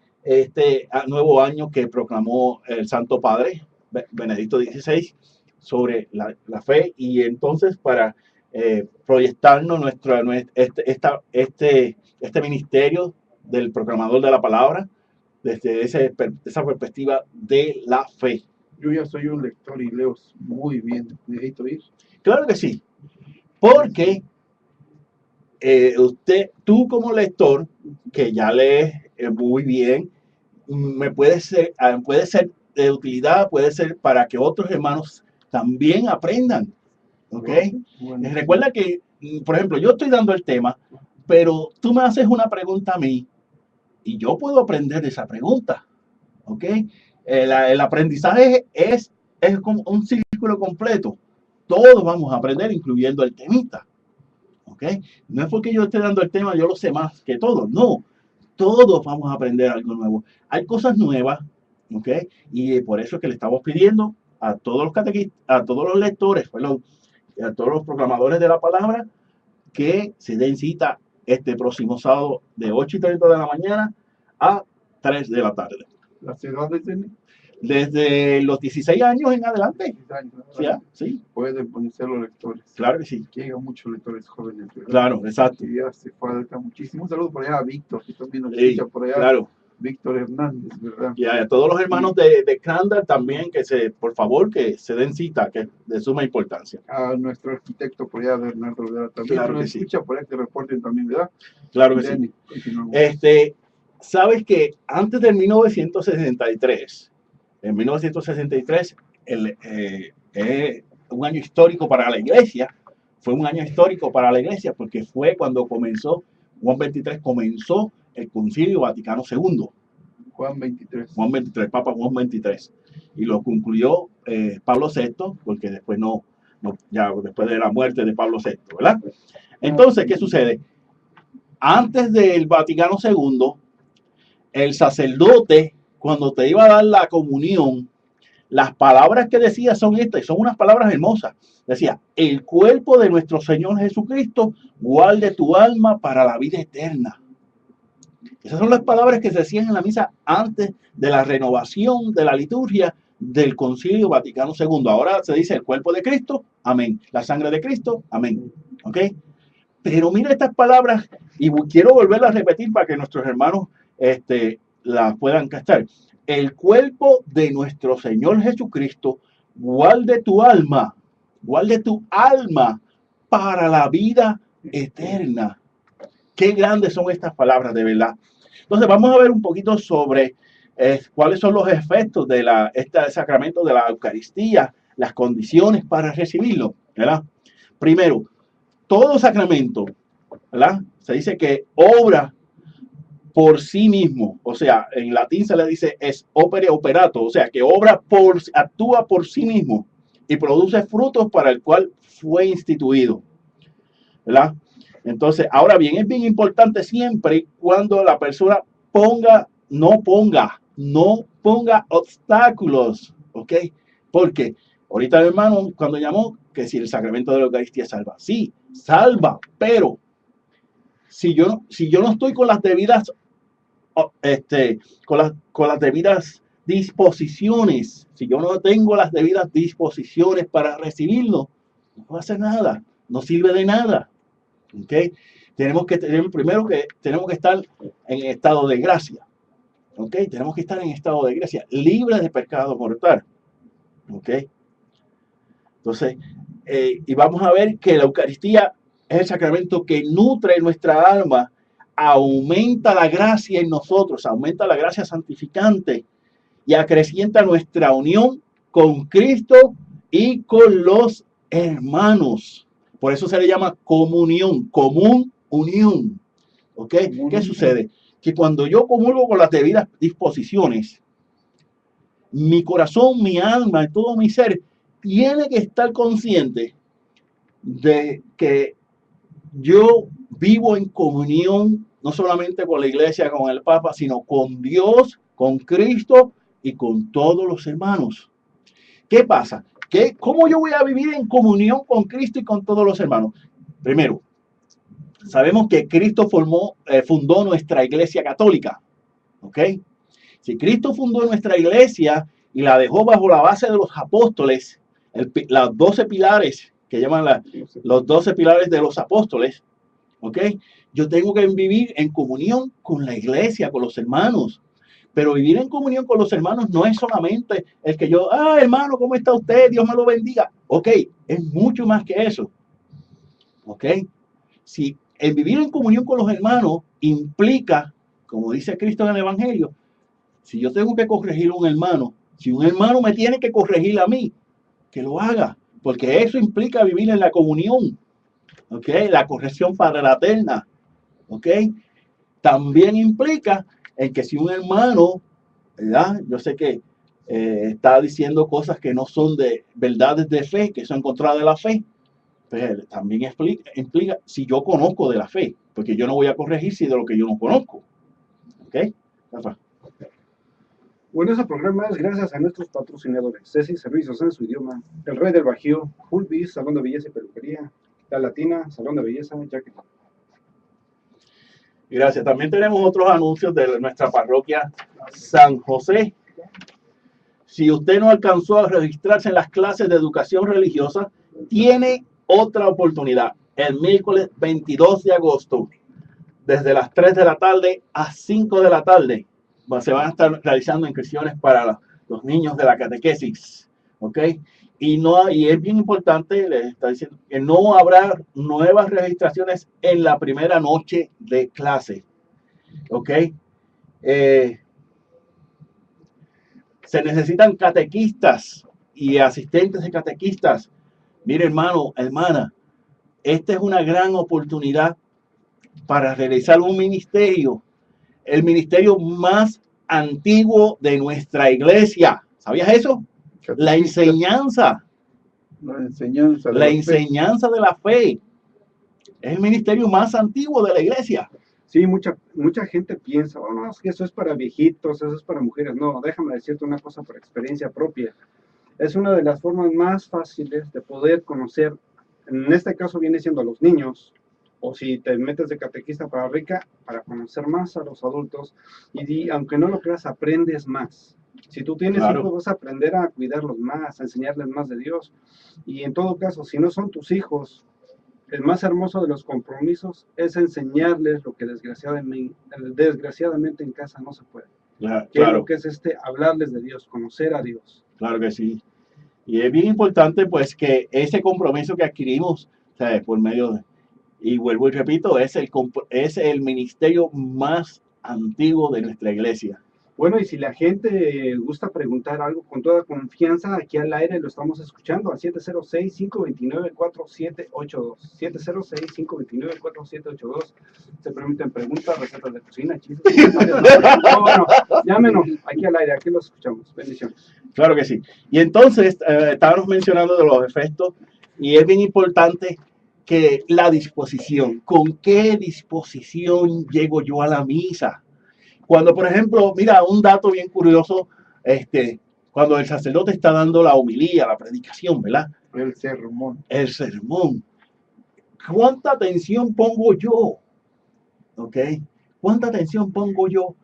nuevo año que proclamó el Santo Padre Benedicto XVI sobre la fe, y entonces para proyectarnos este ministerio del proclamador de la palabra desde esa perspectiva de la fe. Yo ya soy un lector y leo muy bien. ¿Necesito ir? Claro que sí, porque tú como lector que ya lees muy bien, puede ser de utilidad, puede ser para que otros hermanos también aprendan. ¿Ok? Bueno. Recuerda que, por ejemplo, yo estoy dando el tema, pero tú me haces una pregunta a mí y yo puedo aprender de esa pregunta. ¿Ok? El aprendizaje es como un círculo completo. Todos vamos a aprender, incluyendo el temita. ¿Ok? No es porque yo esté dando el tema, yo lo sé más que todos. No. Todos vamos a aprender algo nuevo. Hay cosas nuevas, ¿ok? Y por eso es que le estamos pidiendo a todos los catequistas, a todos los lectores, a todos los proclamadores de la palabra, que se den cita este próximo sábado de 8:30 de la mañana a 3 de la tarde. ¿Las edades, Denis? Desde los 16 años en adelante. 16 años, ¿Sí? Sí, pueden ponerse los lectores. claro que sí. Que llegan muchos lectores jóvenes, ¿verdad? Claro, exacto. Que ya hace falta muchísimo. Un saludo por allá a Víctor, que también nos Sí, escucha por allá. claro. Víctor Hernández, ¿verdad? Y a todos los hermanos de Crandall también, por favor, que se den cita, que es de suma importancia. A nuestro arquitecto por allá, Bernardo Rivera, también. Claro nos que sí. escucha por allá, que reporten también, ¿verdad? Claro que Denis, sí. continuamos. Sabes que antes del 1963, en 1963, un año histórico para la iglesia, fue un año histórico para la iglesia porque fue cuando comenzó, Juan 23 comenzó el Concilio Vaticano II. Juan 23. Papa Juan 23. Y lo concluyó Pablo VI, porque después después de la muerte de Pablo VI, ¿verdad? Entonces, ¿qué sucede? Antes del Vaticano II, el sacerdote, cuando te iba a dar la comunión, las palabras que decía son estas, y son unas palabras hermosas. Decía: el cuerpo de nuestro Señor Jesucristo guarde tu alma para la vida eterna. Esas son las palabras que se decían en la misa antes de la renovación de la liturgia del Concilio Vaticano II. Ahora se dice el cuerpo de Cristo, amén. La sangre de Cristo, amén. ¿Ok? Pero mira estas palabras, y quiero volverlas a repetir para que nuestros hermanos las puedan captar. El cuerpo de nuestro Señor Jesucristo guarde tu alma para la vida eterna. Qué grandes son estas palabras, de verdad. Entonces vamos a ver un poquito sobre cuáles son los efectos de este sacramento de la Eucaristía, las condiciones para recibirlo, ¿verdad? Primero, todo sacramento, ¿verdad? Se dice que obra por sí mismo, o sea, en latín se le dice es opere operato, o sea, que actúa por sí mismo y produce frutos para el cual fue instituido, ¿verdad? Entonces, ahora bien, es bien importante siempre cuando la persona no ponga obstáculos, ¿ok? Porque ahorita el hermano cuando llamó que si el sacramento de la Eucaristía salva, sí, salva, pero si yo no estoy con las debidas, con las debidas disposiciones, si yo no tengo las debidas disposiciones para recibirlo, no va a hacer nada, no sirve de nada, ¿ok? Tenemos que estar en estado de gracia. ¿Ok? Tenemos que estar en estado de gracia, libres de pecado mortal. ¿Ok? Entonces, y vamos a ver que la Eucaristía es el sacramento que nutre nuestra alma, aumenta la gracia en nosotros, aumenta la gracia santificante y acrecienta nuestra unión con Cristo y con los hermanos. Por eso se le llama comunión, común unión. ¿Ok? ¿Qué sucede? Que cuando yo comulgo con las debidas disposiciones, mi corazón, mi alma y todo mi ser tiene que estar consciente de que yo vivo en comunión no solamente con la iglesia, con el Papa, sino con Dios, con Cristo y con todos los hermanos. ¿Qué pasa? ¿Cómo yo voy a vivir en comunión con Cristo y con todos los hermanos? Primero, sabemos que Cristo fundó nuestra iglesia católica. ¿Ok? Si Cristo fundó nuestra iglesia y la dejó bajo la base de los apóstoles, los 12 pilares, que llaman los 12 pilares de los apóstoles, ¿ok? Yo tengo que vivir en comunión con la iglesia, con los hermanos. Pero vivir en comunión con los hermanos no es solamente el que yo, hermano, ¿cómo está usted? Dios me lo bendiga. Ok, es mucho más que eso. ¿Ok? Si el vivir en comunión con los hermanos implica, como dice Cristo en el Evangelio, si yo tengo que corregir a un hermano, si un hermano me tiene que corregir a mí, que lo haga, porque eso implica vivir en la comunión, ¿ok? La corrección fraterna, ¿ok? También implica en que si un hermano, ¿verdad? Yo sé que está diciendo cosas que no son de verdades de fe, que son contra de la fe, pero también implica si yo conozco de la fe, porque yo no voy a corregir si de lo que yo no conozco, ¿ok? Rafa. Bueno, ese programa es gracias a nuestros patrocinadores: Ceci, servicios en su idioma; El Rey del Bajío; Fulvis, salón de belleza y peluquería; La Latina, salón de belleza, Jacket. Gracias. También tenemos otros anuncios de nuestra parroquia San José. Si usted no alcanzó a registrarse en las clases de educación religiosa, tiene otra oportunidad. El miércoles 22 de agosto, desde las 3 de la tarde a 5 de la tarde, se van a estar realizando inscripciones para los niños de la catequesis, ¿ok? Y es bien importante, les está diciendo que no habrá nuevas registraciones en la primera noche de clase, ¿ok? Se necesitan catequistas y asistentes de catequistas. Mire, hermano, hermana, esta es una gran oportunidad para realizar un ministerio, el ministerio más antiguo de nuestra iglesia. ¿Sabías eso? La enseñanza. La enseñanza de la fe. Es el ministerio más antiguo de la iglesia. Sí, mucha gente piensa, no, es que eso es para viejitos, eso es para mujeres. No, déjame decirte una cosa por experiencia propia. Es una de las formas más fáciles de poder conocer, en este caso viene siendo a los niños, o si te metes de catequista para rica, para conocer más a los adultos, y aunque no lo creas, aprendes más. Si tú tienes hijos, vas a aprender a cuidarlos más, a enseñarles más de Dios. Y en todo caso, si no son tus hijos, el más hermoso de los compromisos es enseñarles lo que desgraciadamente en casa no se puede. Claro. Que es hablarles de Dios, conocer a Dios. Claro que sí. Y es bien importante pues que ese compromiso que adquirimos, ¿sabes? Por medio de, y vuelvo y repito, es el ministerio más antiguo de nuestra iglesia. Bueno, y si la gente gusta preguntar algo con toda confianza, aquí al aire lo estamos escuchando al 706-529-4782. 706-529-4782. Se permiten preguntas, recetas de cocina, chistes, comentarios. No, bueno, llámenos aquí al aire, aquí los escuchamos. Bendiciones. Claro que sí. Y entonces, estábamos mencionando de los efectos, y es bien importante que la disposición. ¿Con qué disposición llego yo a la misa? Cuando, por ejemplo, mira, un dato bien curioso, cuando el sacerdote está dando la homilía, la predicación, ¿verdad? El sermón. El sermón. ¿Cuánta atención pongo yo? ¿Ok? ¿Cuánta atención pongo yo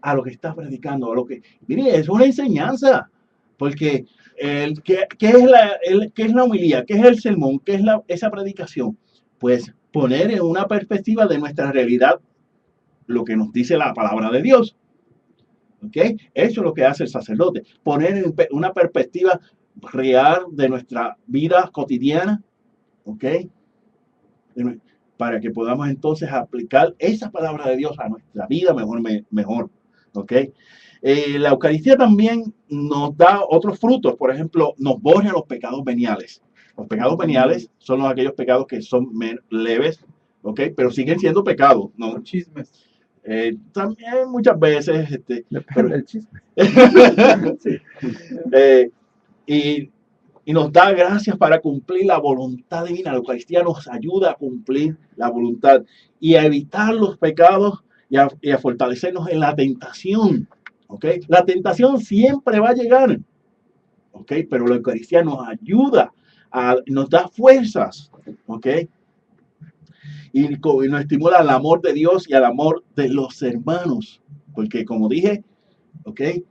a lo que está predicando? A lo que, mire, es una enseñanza, porque ¿qué es la homilía? ¿Qué es el sermón? ¿Qué es esa predicación? Pues poner en una perspectiva de nuestra realidad lo que nos dice la palabra de Dios. ¿Ok? Eso es lo que hace el sacerdote, poner en una perspectiva real de nuestra vida cotidiana. ¿Ok? Para que podamos entonces aplicar esa palabra de Dios a nuestra vida mejor. ¿Ok? La Eucaristía también nos da otros frutos, por ejemplo, nos borra los pecados veniales. Los pecados veniales son aquellos pecados que son leves, ¿ok? Pero siguen siendo pecados, ¿no? Chismes. También muchas veces, Depende del chisme. Sí. Y nos da gracias para cumplir la voluntad divina. La Eucaristía nos ayuda a cumplir la voluntad y a evitar los pecados y a fortalecernos en la tentación. ¿Okay? La tentación siempre va a llegar, ¿okay? Pero la Eucaristía nos ayuda, nos da fuerzas, ¿okay? Y nos estimula al amor de Dios y al amor de los hermanos, porque como dije, ¿okay?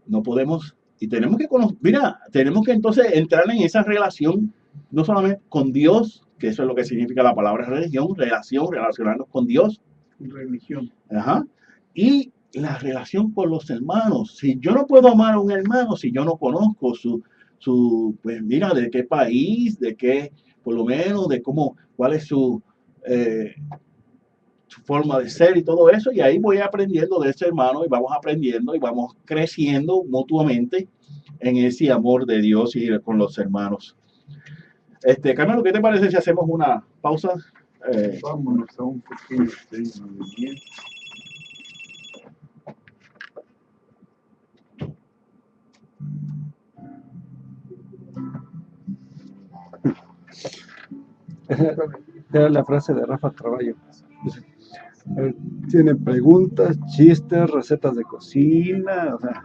No podemos, y tenemos que conocer, mira, tenemos que entonces entrar en esa relación, no solamente con Dios, que eso es lo que significa la palabra religión, relacionarnos con Dios. Religión. Ajá. Y la relación con los hermanos. Si yo no puedo amar a un hermano, si yo no conozco pues mira, de qué país, de qué, por lo menos, de cómo, cuál es su forma de ser y todo eso, y ahí voy aprendiendo de ese hermano y vamos aprendiendo y vamos creciendo mutuamente en ese amor de Dios y con los hermanos. Carmelo, ¿qué te parece si hacemos una pausa? Vámonos a un pequeño tema de miel. Era la frase de Rafa Traballo. Tienen preguntas, chistes, recetas de cocina, o sea.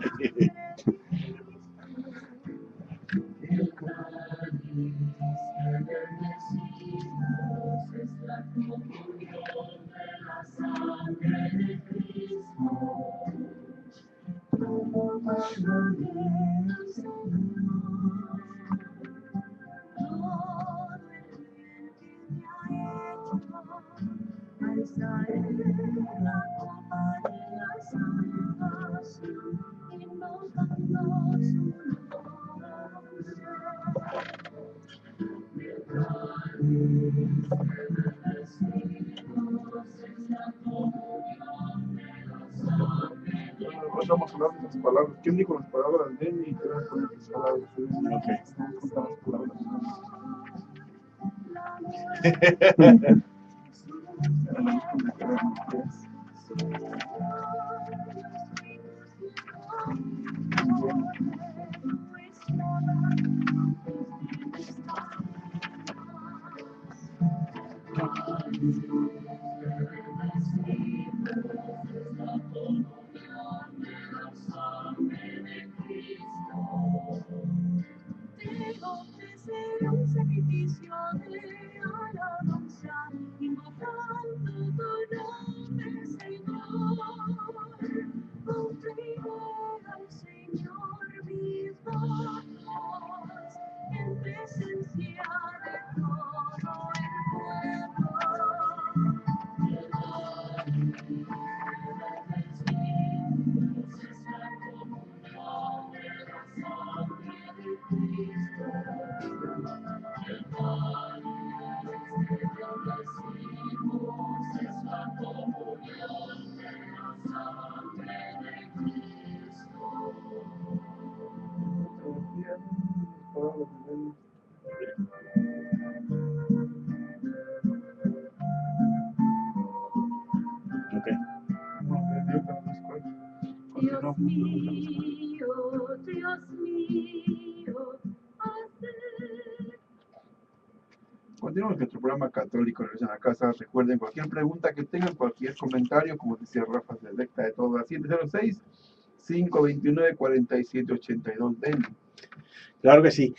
Vamos a hablar de las palabras. ¿Quién dijo las palabras de él y qué con las palabras? Okay. Vamos a contar las palabras. Un sacrificio de alabanza, invocando tu nombre, Señor. Ofrece al Señor mis manos, en presencia de todo el pueblo. Okay. Dios mío, Dios mío, hace. Continuamos con nuestro programa Católico Regresen a Casa. Recuerden, cualquier pregunta que tengan, cualquier comentario, como decía Rafa Selecta de todo, a 706-529-4782. Den. Claro que sí.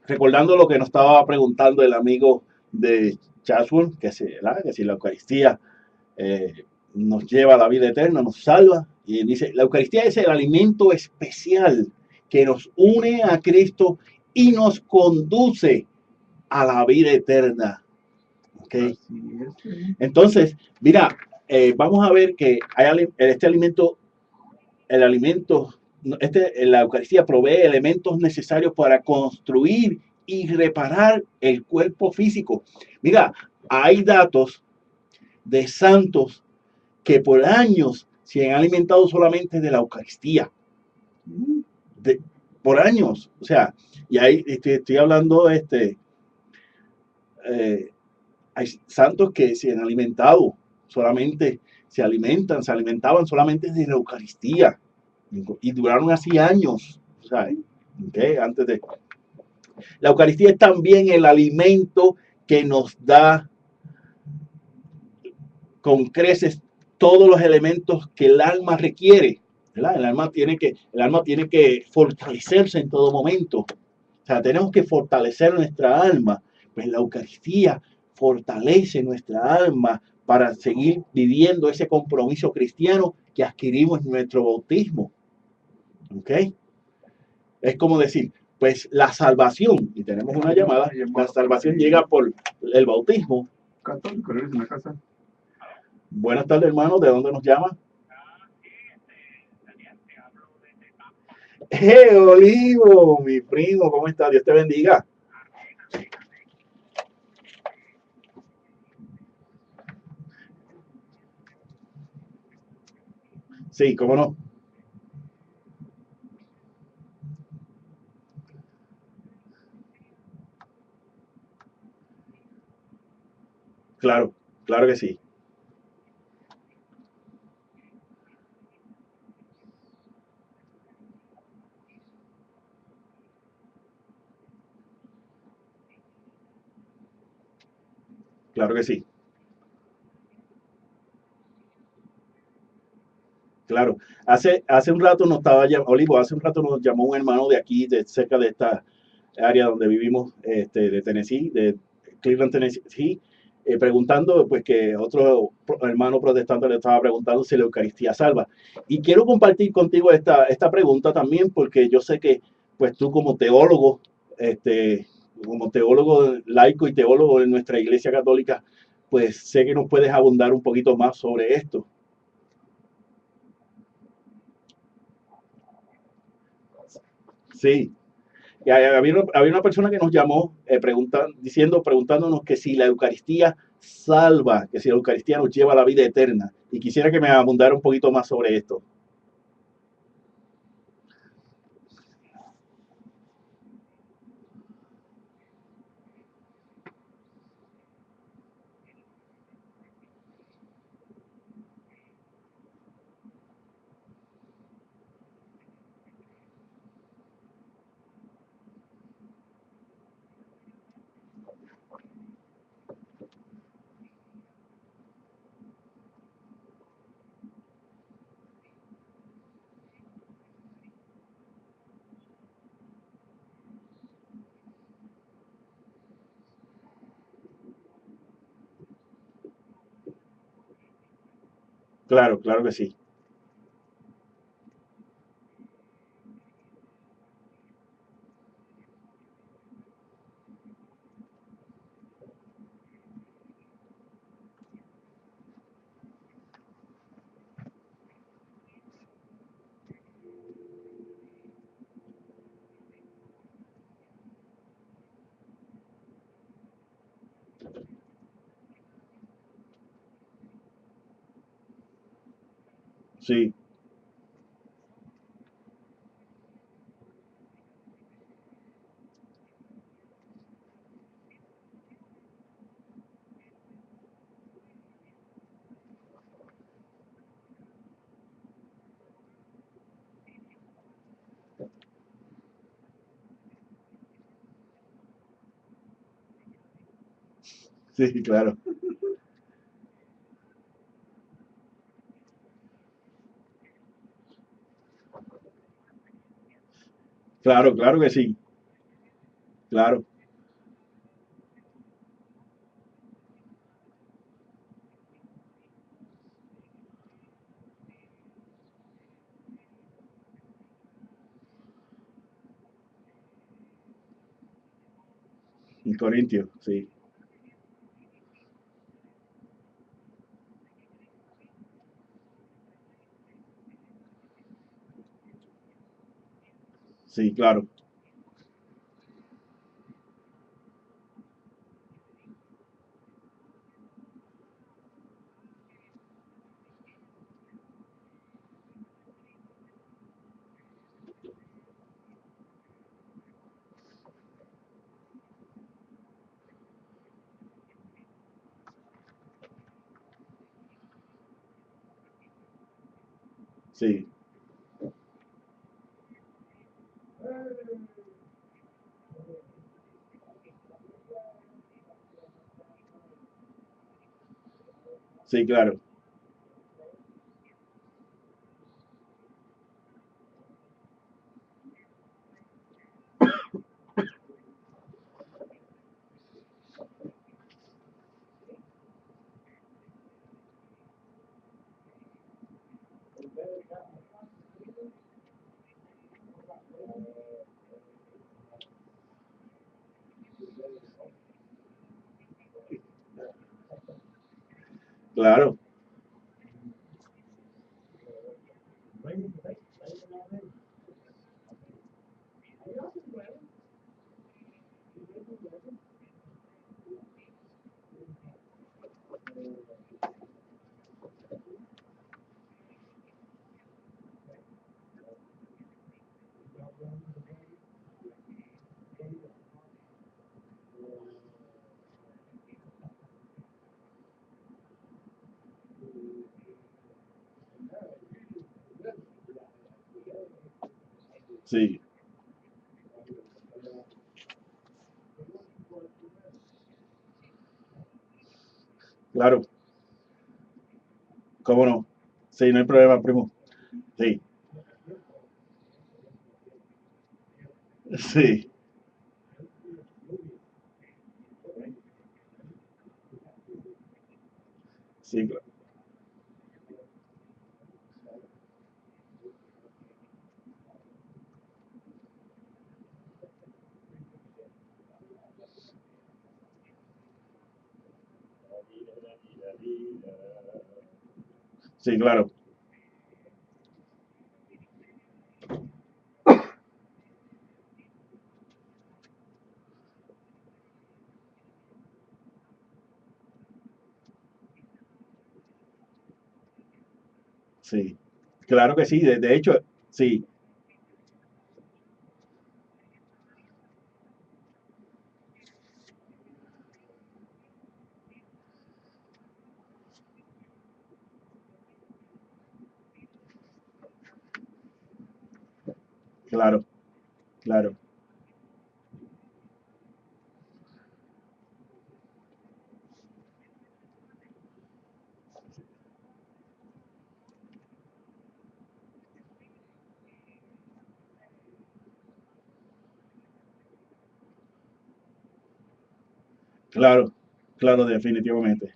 Recordando lo que nos estaba preguntando el amigo de Chatsworth, que si la Eucaristía nos lleva a la vida eterna, nos salva. Y dice, la Eucaristía es el alimento especial que nos une a Cristo y nos conduce a la vida eterna. ¿Okay? Entonces, mira, vamos a ver que la Eucaristía provee elementos necesarios para construir y reparar el cuerpo físico. Mira, hay datos de santos que por años se han alimentado solamente de la Eucaristía. Por años. O sea, y ahí estoy hablando, hay santos que se han alimentado solamente, se alimentaban solamente de la Eucaristía. Y duraron así años. ¿Sabes? Okay, antes de... La Eucaristía es también el alimento que nos da con creces todos los elementos que el alma requiere. ¿Verdad? El alma tiene que fortalecerse en todo momento. O sea, tenemos que fortalecer nuestra alma. Pues la Eucaristía fortalece nuestra alma para seguir viviendo ese compromiso cristiano que adquirimos en nuestro bautismo. ¿Ok? Es como decir, pues la salvación, y tenemos una llamada, la salvación llega por el bautismo. Católico, Regresen a Casa. Buenas tardes, hermano. ¿De dónde nos llama? Olivo, mi primo, ¿cómo está? Dios te bendiga. Sí, cómo no. Claro, claro que sí. Claro que sí. Claro. Hace un rato Olivo, hace un rato nos llamó un hermano de aquí, de cerca de esta área donde vivimos, de Tennessee, de Cleveland, Tennessee, preguntando, pues, que otro hermano protestante le estaba preguntando si la Eucaristía salva. Y quiero compartir contigo esta pregunta también, porque yo sé que, pues, tú como teólogo laico y teólogo de nuestra Iglesia Católica, pues sé que nos puedes abundar un poquito más sobre esto. Sí. Y había una persona que nos llamó preguntándonos que si la Eucaristía salva, que si la Eucaristía nos lleva a la vida eterna. Y quisiera que me abundara un poquito más sobre esto. Claro, claro que sí. Sí, Sí, claro. Claro, claro que sí. Claro. En Corintios, sí. Sí, claro. Sí, sí, claro. Claro. Sí, claro. ¿Cómo no? Sí, no hay problema, primo. Sí, sí, sí, sí, claro. Sí, claro que sí. De hecho, sí, claro, claro, claro, claro, definitivamente.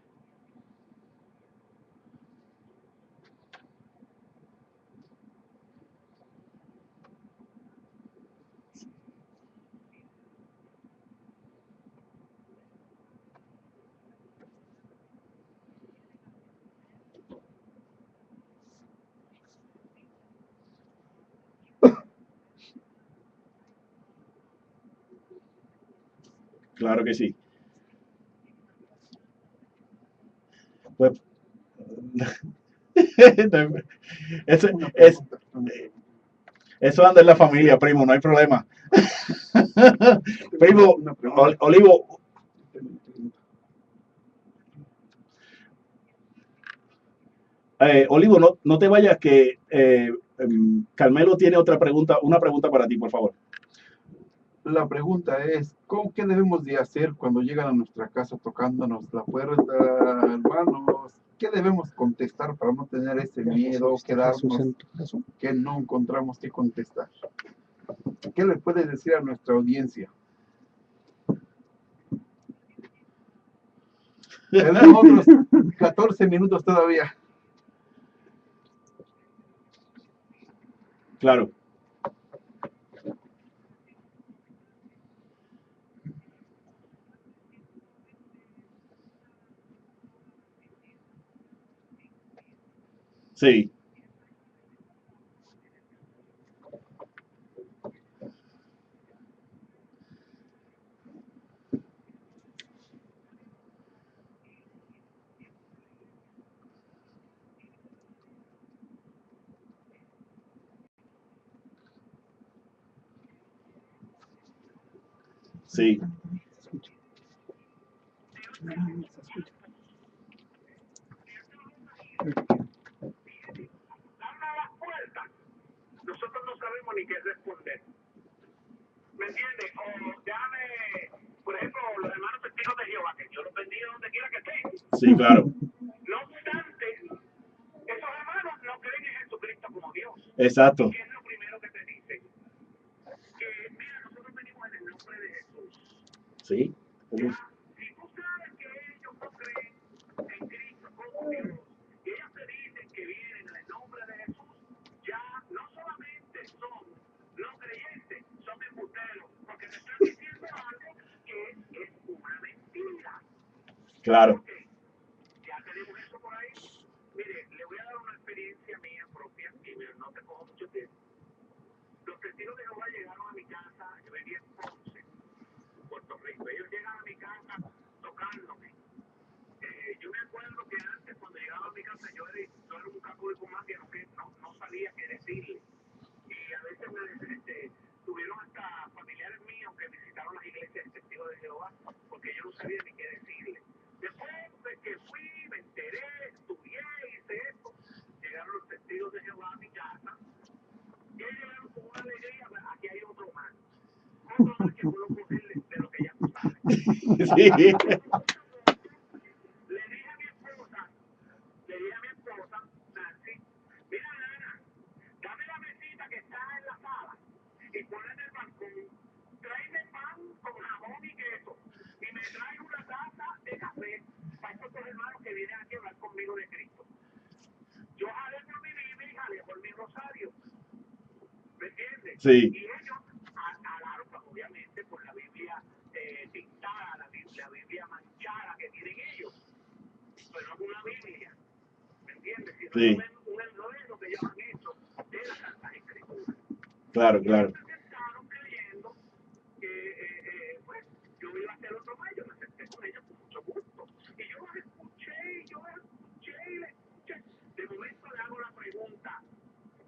Claro que sí. Pues, eso, Una es, pregunta. Una pregunta. eso anda en la familia, primo, no hay problema. Tengo Primo, una pregunta. Olivo, Tengo una pregunta. Olivo, no, no te vayas que Carmelo tiene otra pregunta, una pregunta para ti, por favor. La pregunta es, ¿qué debemos de hacer cuando llegan a nuestra casa tocándonos la puerta, hermanos? ¿Qué debemos contestar para no tener ese miedo, quedarnos que no encontramos qué contestar? ¿Qué le puedes decir a nuestra audiencia? Tenemos otros 14 minutos todavía. Claro. Sí. Sí. Nosotros no sabemos ni qué responder. ¿Me entiendes? O llame, por ejemplo, los hermanos testigos de Jehová, que Dios los bendiga donde quiera que estén. Sí, claro. No obstante, esos hermanos no creen en Jesucristo como Dios. Exacto. ¿Qué es lo primero que te dicen? Que, mira, nosotros venimos en el nombre de Jesús. Sí. Ya, si tú sabes que ellos no creen en Cristo como Dios, y ellos te dicen que vienen en el nombre de Jesús, ya no solamente son no creyentes, son embusteros, porque te están diciendo algo que es una mentira. Claro. Ok, ya tenemos eso por ahí. Mire, le voy a dar una experiencia mía propia y no te cojo mucho tiempo. Los testigos de Jehová llegaron a mi casa, yo vivía en Ponce, Puerto Rico. Ellos llegan a mi casa tocándome. Yo me acuerdo que antes, cuando llegaba a mi casa, yo era un católico más que no sabía qué decirle. Y a veces tuvieron hasta familiares míos que visitaron las iglesias de testigos de Jehová, porque yo no sabía ni qué decirle. Después de que fui, me enteré, estudié, hice esto, llegaron los testigos de Jehová a mi casa. Y ellos llegaron con una alegría, aquí hay otro más. Otro más que puedo cogerle de lo que ya tú sabes. Sí. Le dije a mi esposa, Nancy, mira, Ana, dame la mesita que está en la sala y ponla en el balcón. Tráeme pan con jamón y queso y me trae una taza de café para estos dos hermanos que vienen aquí a hablar conmigo de Cristo. Yo jalé por mi Biblia y jalé por mi rosario. ¿Me entiendes? Sí. Y ellos alaron, obviamente, por la Biblia pintada, la Biblia manchada que tienen ellos. Pero no es una Biblia. ¿Me entiendes? Si no Sí. ven un enredo que ellos han hecho de las Santas Escrituras. Claro, Y claro. ellos se sentaron creyendo que, pues, yo iba a hacer otro más. Yo me senté con ellos con mucho gusto. Y yo los escuché, y les escuché. De momento le hago la pregunta,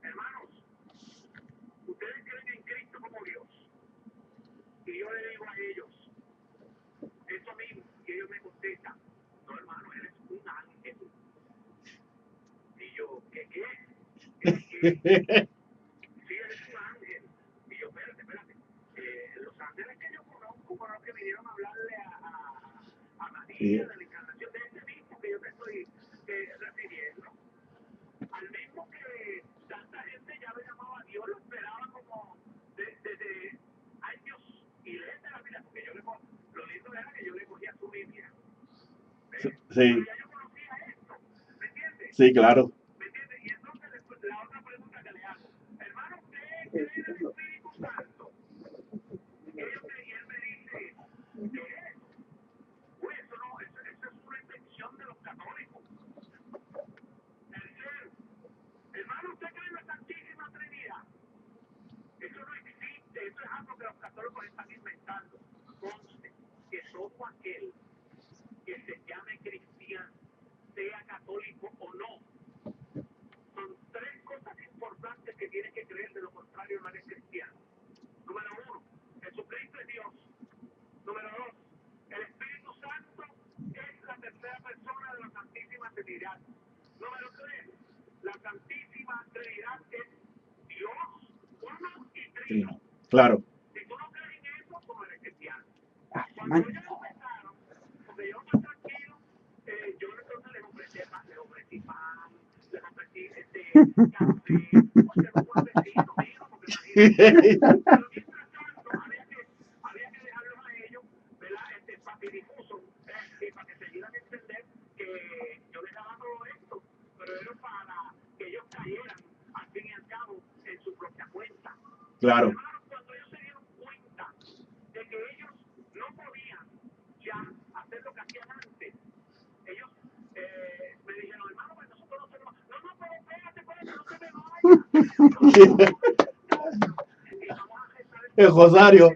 hermanos, ¿ustedes creen en Cristo como Dios? Y yo le digo a ellos, eso mismo, y ellos me contestan, no, hermano, eres un ángel. Y yo, ¿qué? Sí, eres un ángel. Y yo, espérate. Los ángeles que yo conozco fueron los que vinieron a hablarle a María de la encarnación, de ese mismo que yo te estoy refiriendo. Al mismo que tanta gente ya lo llamaba a Dios, lo esperaba como desde años y lees de la Biblia, porque lo lindo era que yo le cogía su Biblia. Sí. Pero ya yo conocía esto, ¿me entiendes? Sí, claro. ¿Me entiendes? Y entonces después, la otra pregunta que le hago, hermano, ¿usted cree en el Espíritu Santo? Y él me dice, ¿qué es eso? Pues eso no, eso es una invención de los católicos. Tercero, hermano, ¿usted cree en la Santísima Trinidad? Eso no existe, eso es algo que los católicos están inventando. Conste que todo aquel que se llame cristiano, sea católico o no, son tres cosas importantes que tiene que creer, de lo contrario no eres cristiano. Número uno, Jesucristo es Dios. Número dos, el Espíritu Santo es la tercera persona de la Santísima Trinidad. Número tres, la Santísima Trinidad es Dios, uno y trino. Claro. Si tú no crees en eso, Man. Porque yo más tranquilo, yo entonces les ofrecí pan, les ofrecí café, porque era un buen vecino, mijo, porque imagínate. Pero mientras tanto, había que dejarlos a ellos, ¿verdad? Patidifusos, y para que se dieran a entender que yo les daba todo esto, pero era para que ellos cayeran, al fin y al cabo, en su propia cuenta. Claro. Hermano, cuando ellos se dieron cuenta de que ellos no podían ya hacer lo que hacían antes, ellos me dijeron, hermano, pues nosotros no tenemos, no, pero espérate, no se me vaya. Y vamos a rezar El Rosario.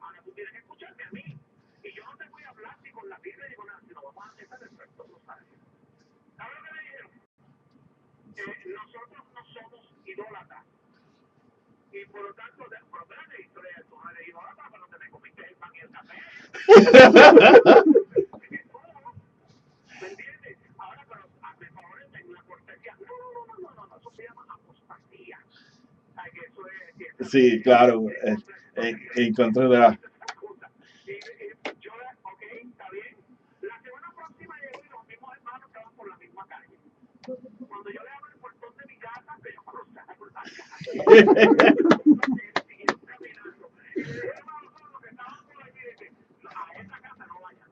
ahora tú tienes que escucharme a mí. Y yo no te voy a hablar ni con la Biblia ni con nada, sino vamos a rezar el Santo Rosario. ¿Sabes lo que me dijeron? Nosotros no somos idólatras. Y por lo tanto, pero espérate, tú no eres idólatra cuando te me comiste el pan y el café. ¿Me entiendes? Ahora, pero hazme favor, en la cortesía. No, eso se llama apostasía. Ay, que eso es. Sí, claro. En contra de la... Yo, ok, está bien. La semana próxima llego y los mismos hermanos que van por la misma calle. Cuando yo le abro el portón de mi casa, pero cruzar por la calle. Siguieron caminando. Y le dije, hermano, todos los que estaban por allí, de que a esa casa no vayan.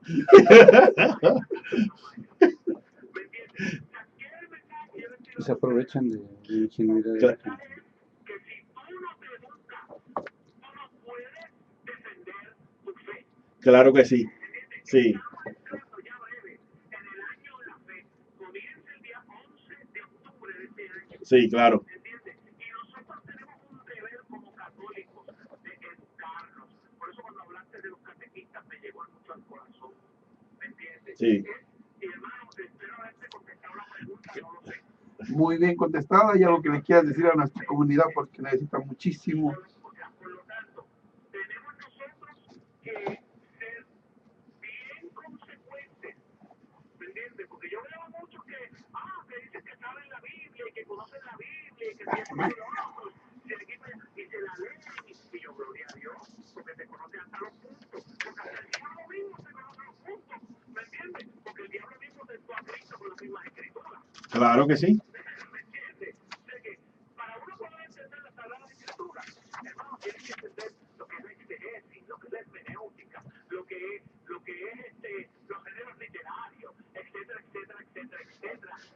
¿Me entiendes? O sea, ¿qué es el mensaje que yo les quiero Se aprovechan de la ingenuidad de Claro. la gente. que si tú no te educas, tú no puedes defender tu fe. Claro que sí. ¿Entiendes? Sí. Estamos entrando ya breve en el año de la fe. Comienza el día 11 de octubre de este año. Sí, claro. ¿Entiendes? Y nosotros tenemos un deber como católicos de educarnos. Por eso cuando hablaste de los catequistas me llegó mucho al corazón. ¿Me entiendes? Sí. Y hermano, espero haberte contestado la pregunta, no lo sé. Muy bien contestada y algo que le quieras decir a nuestra comunidad porque necesita muchísimo. Por lo tanto, tenemos nosotros que ser bien consecuentes, ¿me entiendes? Porque yo veo a muchos que dicen que saben la Biblia y que conocen la Biblia y que tienen lo otro, y se la leen, y yo, gloria a Dios, porque te conoce hasta los puntos, porque hasta el diablo mismo te conoce los puntos, ¿me entiendes? Porque el diablo mismo tentó a Cristo con las mismas escrituras. Claro que sí. ¿Me entiendes? O sea que para uno poder entender las sagradas escrituras, hermano, tienes que entender lo que es la exegesis, lo que es la hermenéutica, lo que es los géneros literarios, etcétera,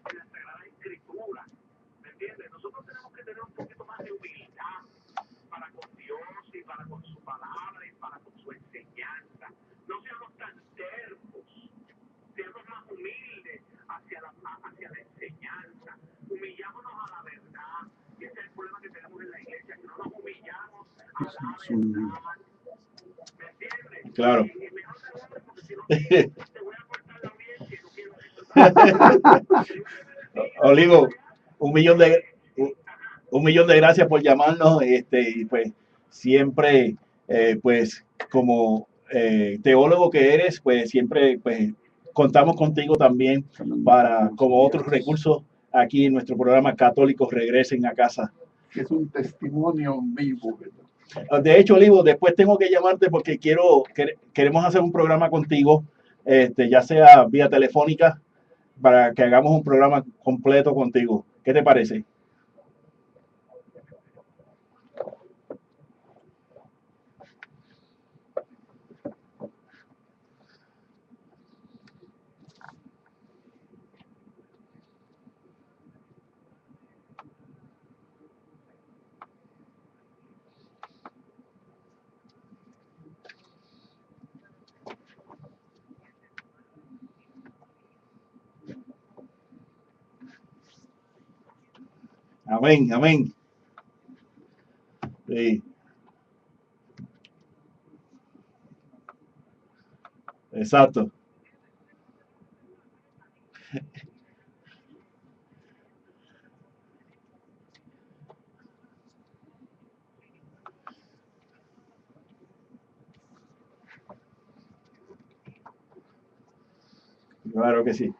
en la sagrada escritura. ¿Me entiendes? Nosotros tenemos que tener un poquito más de humildad para con Dios y para con su palabra y para con su enseñanza. No seamos tan tercos, seamos más humildes hacia la enseñanza. Humillámonos a la verdad. Y ese es el problema que tenemos en la iglesia, que no nos humillamos a la verdad. ¿Me entiendes? Claro. Y mejor te voy, porque si no te voy a cortar la audiencia y no quiero eso. Olivo, un millón de gracias por llamarnos. Y pues siempre, pues como teólogo que eres, pues siempre pues contamos contigo también para como otros recursos aquí en nuestro programa Católicos Regresen a Casa. Es un testimonio vivo, ¿verdad? De hecho, Olivo, después tengo que llamarte porque queremos hacer un programa contigo, ya sea vía telefónica, para que hagamos un programa completo contigo. ¿Qué te parece? Amén, amén. Sí. Exacto. Claro que sí.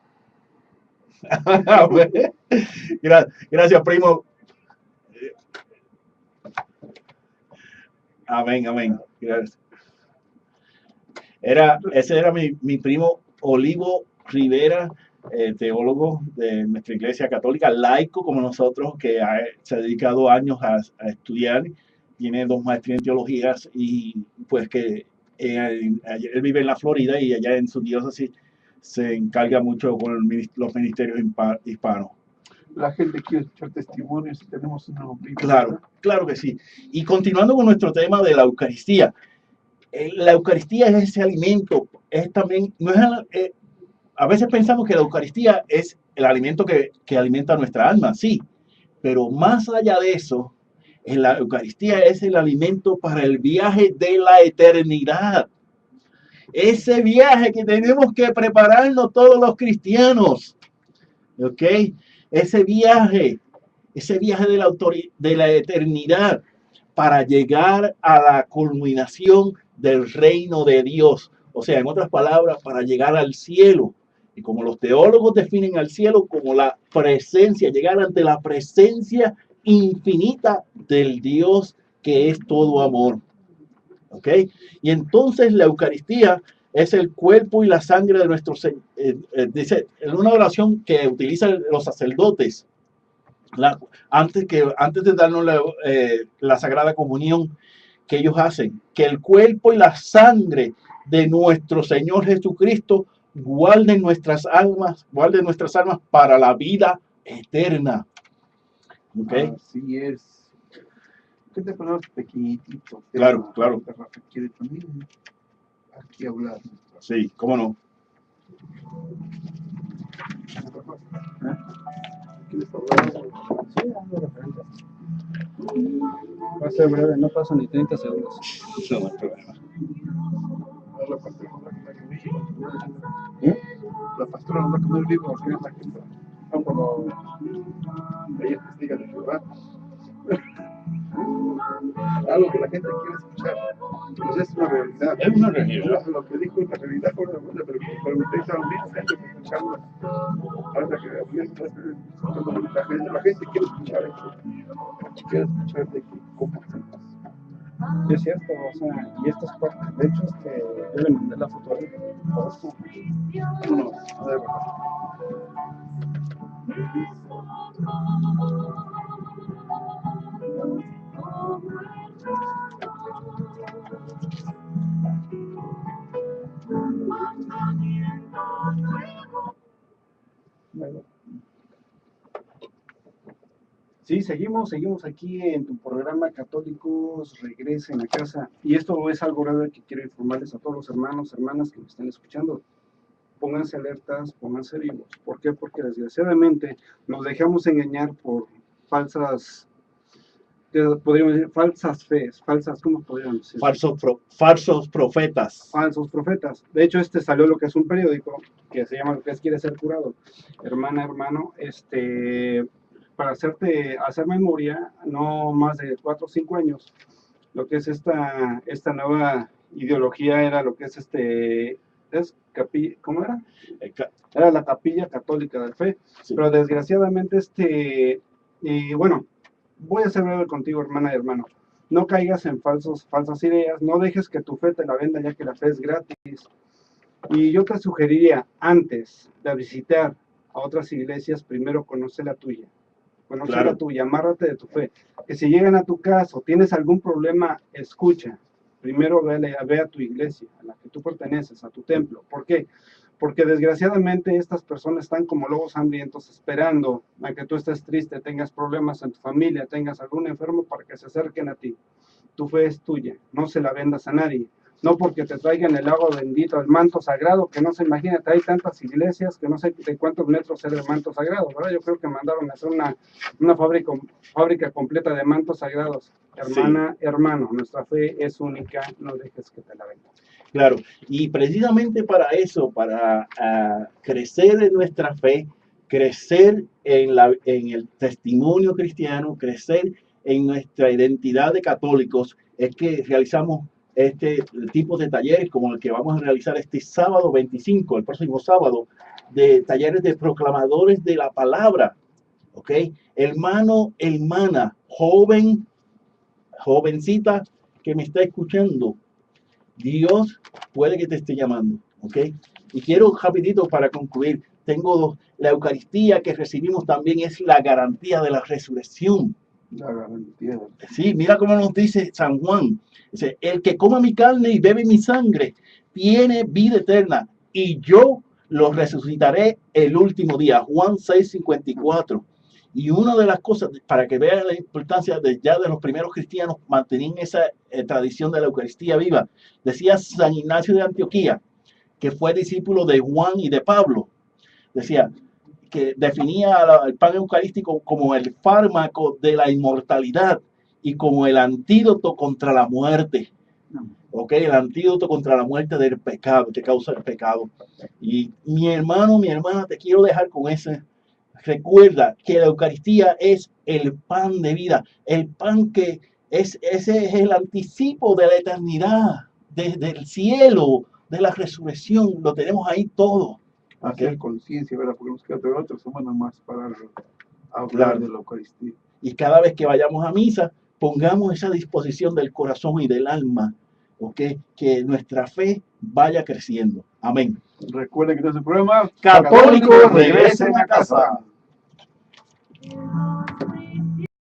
Gracias, primo. Amén, amén. Gracias. Ese era mi primo Olivo Rivera, teólogo de nuestra iglesia católica, laico como nosotros, que se ha dedicado años a estudiar, tiene 2 maestrías en teologías y pues que él vive en la Florida y allá en su diócesis se encarga mucho con los ministerios hispanos. La gente quiere escuchar testimonios y tenemos una Biblia. Claro, claro que sí. Y continuando con nuestro tema de la Eucaristía, la Eucaristía es ese alimento, es también, no es, a veces pensamos que la Eucaristía es el alimento que alimenta nuestra alma, sí, pero más allá de eso, la Eucaristía es el alimento para el viaje de la eternidad. Ese viaje que tenemos que prepararnos todos los cristianos, ¿ok? Ese viaje de la eternidad para llegar a la culminación del reino de Dios. O sea, en otras palabras, para llegar al cielo. Y como los teólogos definen al cielo como la presencia, llegar ante la presencia infinita del Dios que es todo amor. ¿Ok? Y entonces la Eucaristía es el cuerpo y la sangre de nuestro Señor. Dice, en una oración que utilizan los sacerdotes, antes de darnos la Sagrada Comunión, que ellos hacen, que el cuerpo y la sangre de nuestro Señor Jesucristo guarden nuestras almas para la vida eterna. ¿Okay? Así es. ¿Qué te ponemos pequeñitito? Claro, claro. Rafa quiere también aquí hablar. Sí, cómo no. ¿Quieres hablar? Sí, algo referente. Va a ser breve, no pasa ni 30 segundos. No, no hay problema. La pastora nos va a comer vivo al final de la gente. No, como ella testiga de Jehová. Algo que la gente quiere escuchar. Pues es una realidad. Es una realidad. Lo que dijo es la realidad, pero ustedes también están escuchando. Ahora que la gente quiere escuchar eso. Quiere escuchar de cómo hacemos. Es cierto, o sea, y esto es parte. De hecho, yo le mandé la foto a él. Por eso. No, de verdad. Sí, seguimos aquí en tu programa Católicos Regresen a Casa. Y esto es algo breve que quiero informarles a todos los hermanos, hermanas que me están escuchando. Pónganse alertas, pónganse vivos. ¿Por qué? Porque desgraciadamente nos dejamos engañar por podríamos decir, falsas fees, ¿cómo podríamos decir? Falsos profetas. Falsos profetas. De hecho, salió lo que es un periódico que se llama Lo que es Quiere Ser Curado. Hermana, hermano, para hacer memoria, no más de 4 o 5 años, lo que es esta nueva ideología era lo que es ¿cómo era? Era la Capilla Católica de Fe, sí. Pero desgraciadamente y bueno, voy a ser breve contigo, hermana y hermano. No caigas en falsas ideas, no dejes que tu fe te la venda, ya que la fe es gratis. Y yo te sugeriría, antes de visitar a otras iglesias, primero conoce la tuya. Conoce la tuya, amárrate de tu fe. Que si llegan a tu casa o tienes algún problema, escucha. Primero ve a tu iglesia, a la que tú perteneces, a tu templo. ¿Por qué? Porque desgraciadamente estas personas están como lobos hambrientos esperando a que tú estés triste, tengas problemas en tu familia, tengas algún enfermo para que se acerquen a ti. Tu fe es tuya, no se la vendas a nadie. No porque te traigan el agua bendita, el manto sagrado, que no se imagina, hay tantas iglesias que no sé de cuántos metros era el manto sagrado, ¿verdad? Yo creo que mandaron a hacer una fábrica completa de mantos sagrados. Hermana, sí. Hermano, nuestra fe es única, no dejes que te la vendan. Claro, y precisamente para eso, para crecer en nuestra fe, crecer en el testimonio cristiano, crecer en nuestra identidad de católicos, es que realizamos este tipo de talleres como el que vamos a realizar este sábado 25, el próximo sábado, de talleres de proclamadores de la palabra. ¿Ok? Hermano, hermana, jovencita, que me está escuchando, Dios puede que te esté llamando, ¿ok? Y quiero rapidito para concluir, tengo la Eucaristía que recibimos también es la garantía de la resurrección. La garantía. Sí, mira cómo nos dice San Juan. Dice, el que coma mi carne y bebe mi sangre tiene vida eterna y yo lo resucitaré el último día. Juan 6:54. Y una de las cosas, para que vean la importancia de los primeros cristianos, mantenían esa tradición de la Eucaristía viva. Decía San Ignacio de Antioquía, que fue discípulo de Juan y de Pablo. Decía que definía el pan eucarístico como el fármaco de la inmortalidad y como el antídoto contra la muerte. ¿Ok? El antídoto contra la muerte del pecado, que causa el pecado. Y mi hermano, mi hermana, te quiero dejar con ese. Recuerda que la Eucaristía es el pan de vida, el pan que ese es el anticipo de la eternidad, desde el cielo, de la resurrección, lo tenemos ahí todo. Hacer conciencia, ¿verdad? Porque nos queda otra semana más para hablar de la Eucaristía. Y cada vez que vayamos a misa, pongamos esa disposición del corazón y del alma, ¿ok? Que nuestra fe vaya creciendo. Amén. Recuerden que este es el programa Católicos regresen a casa.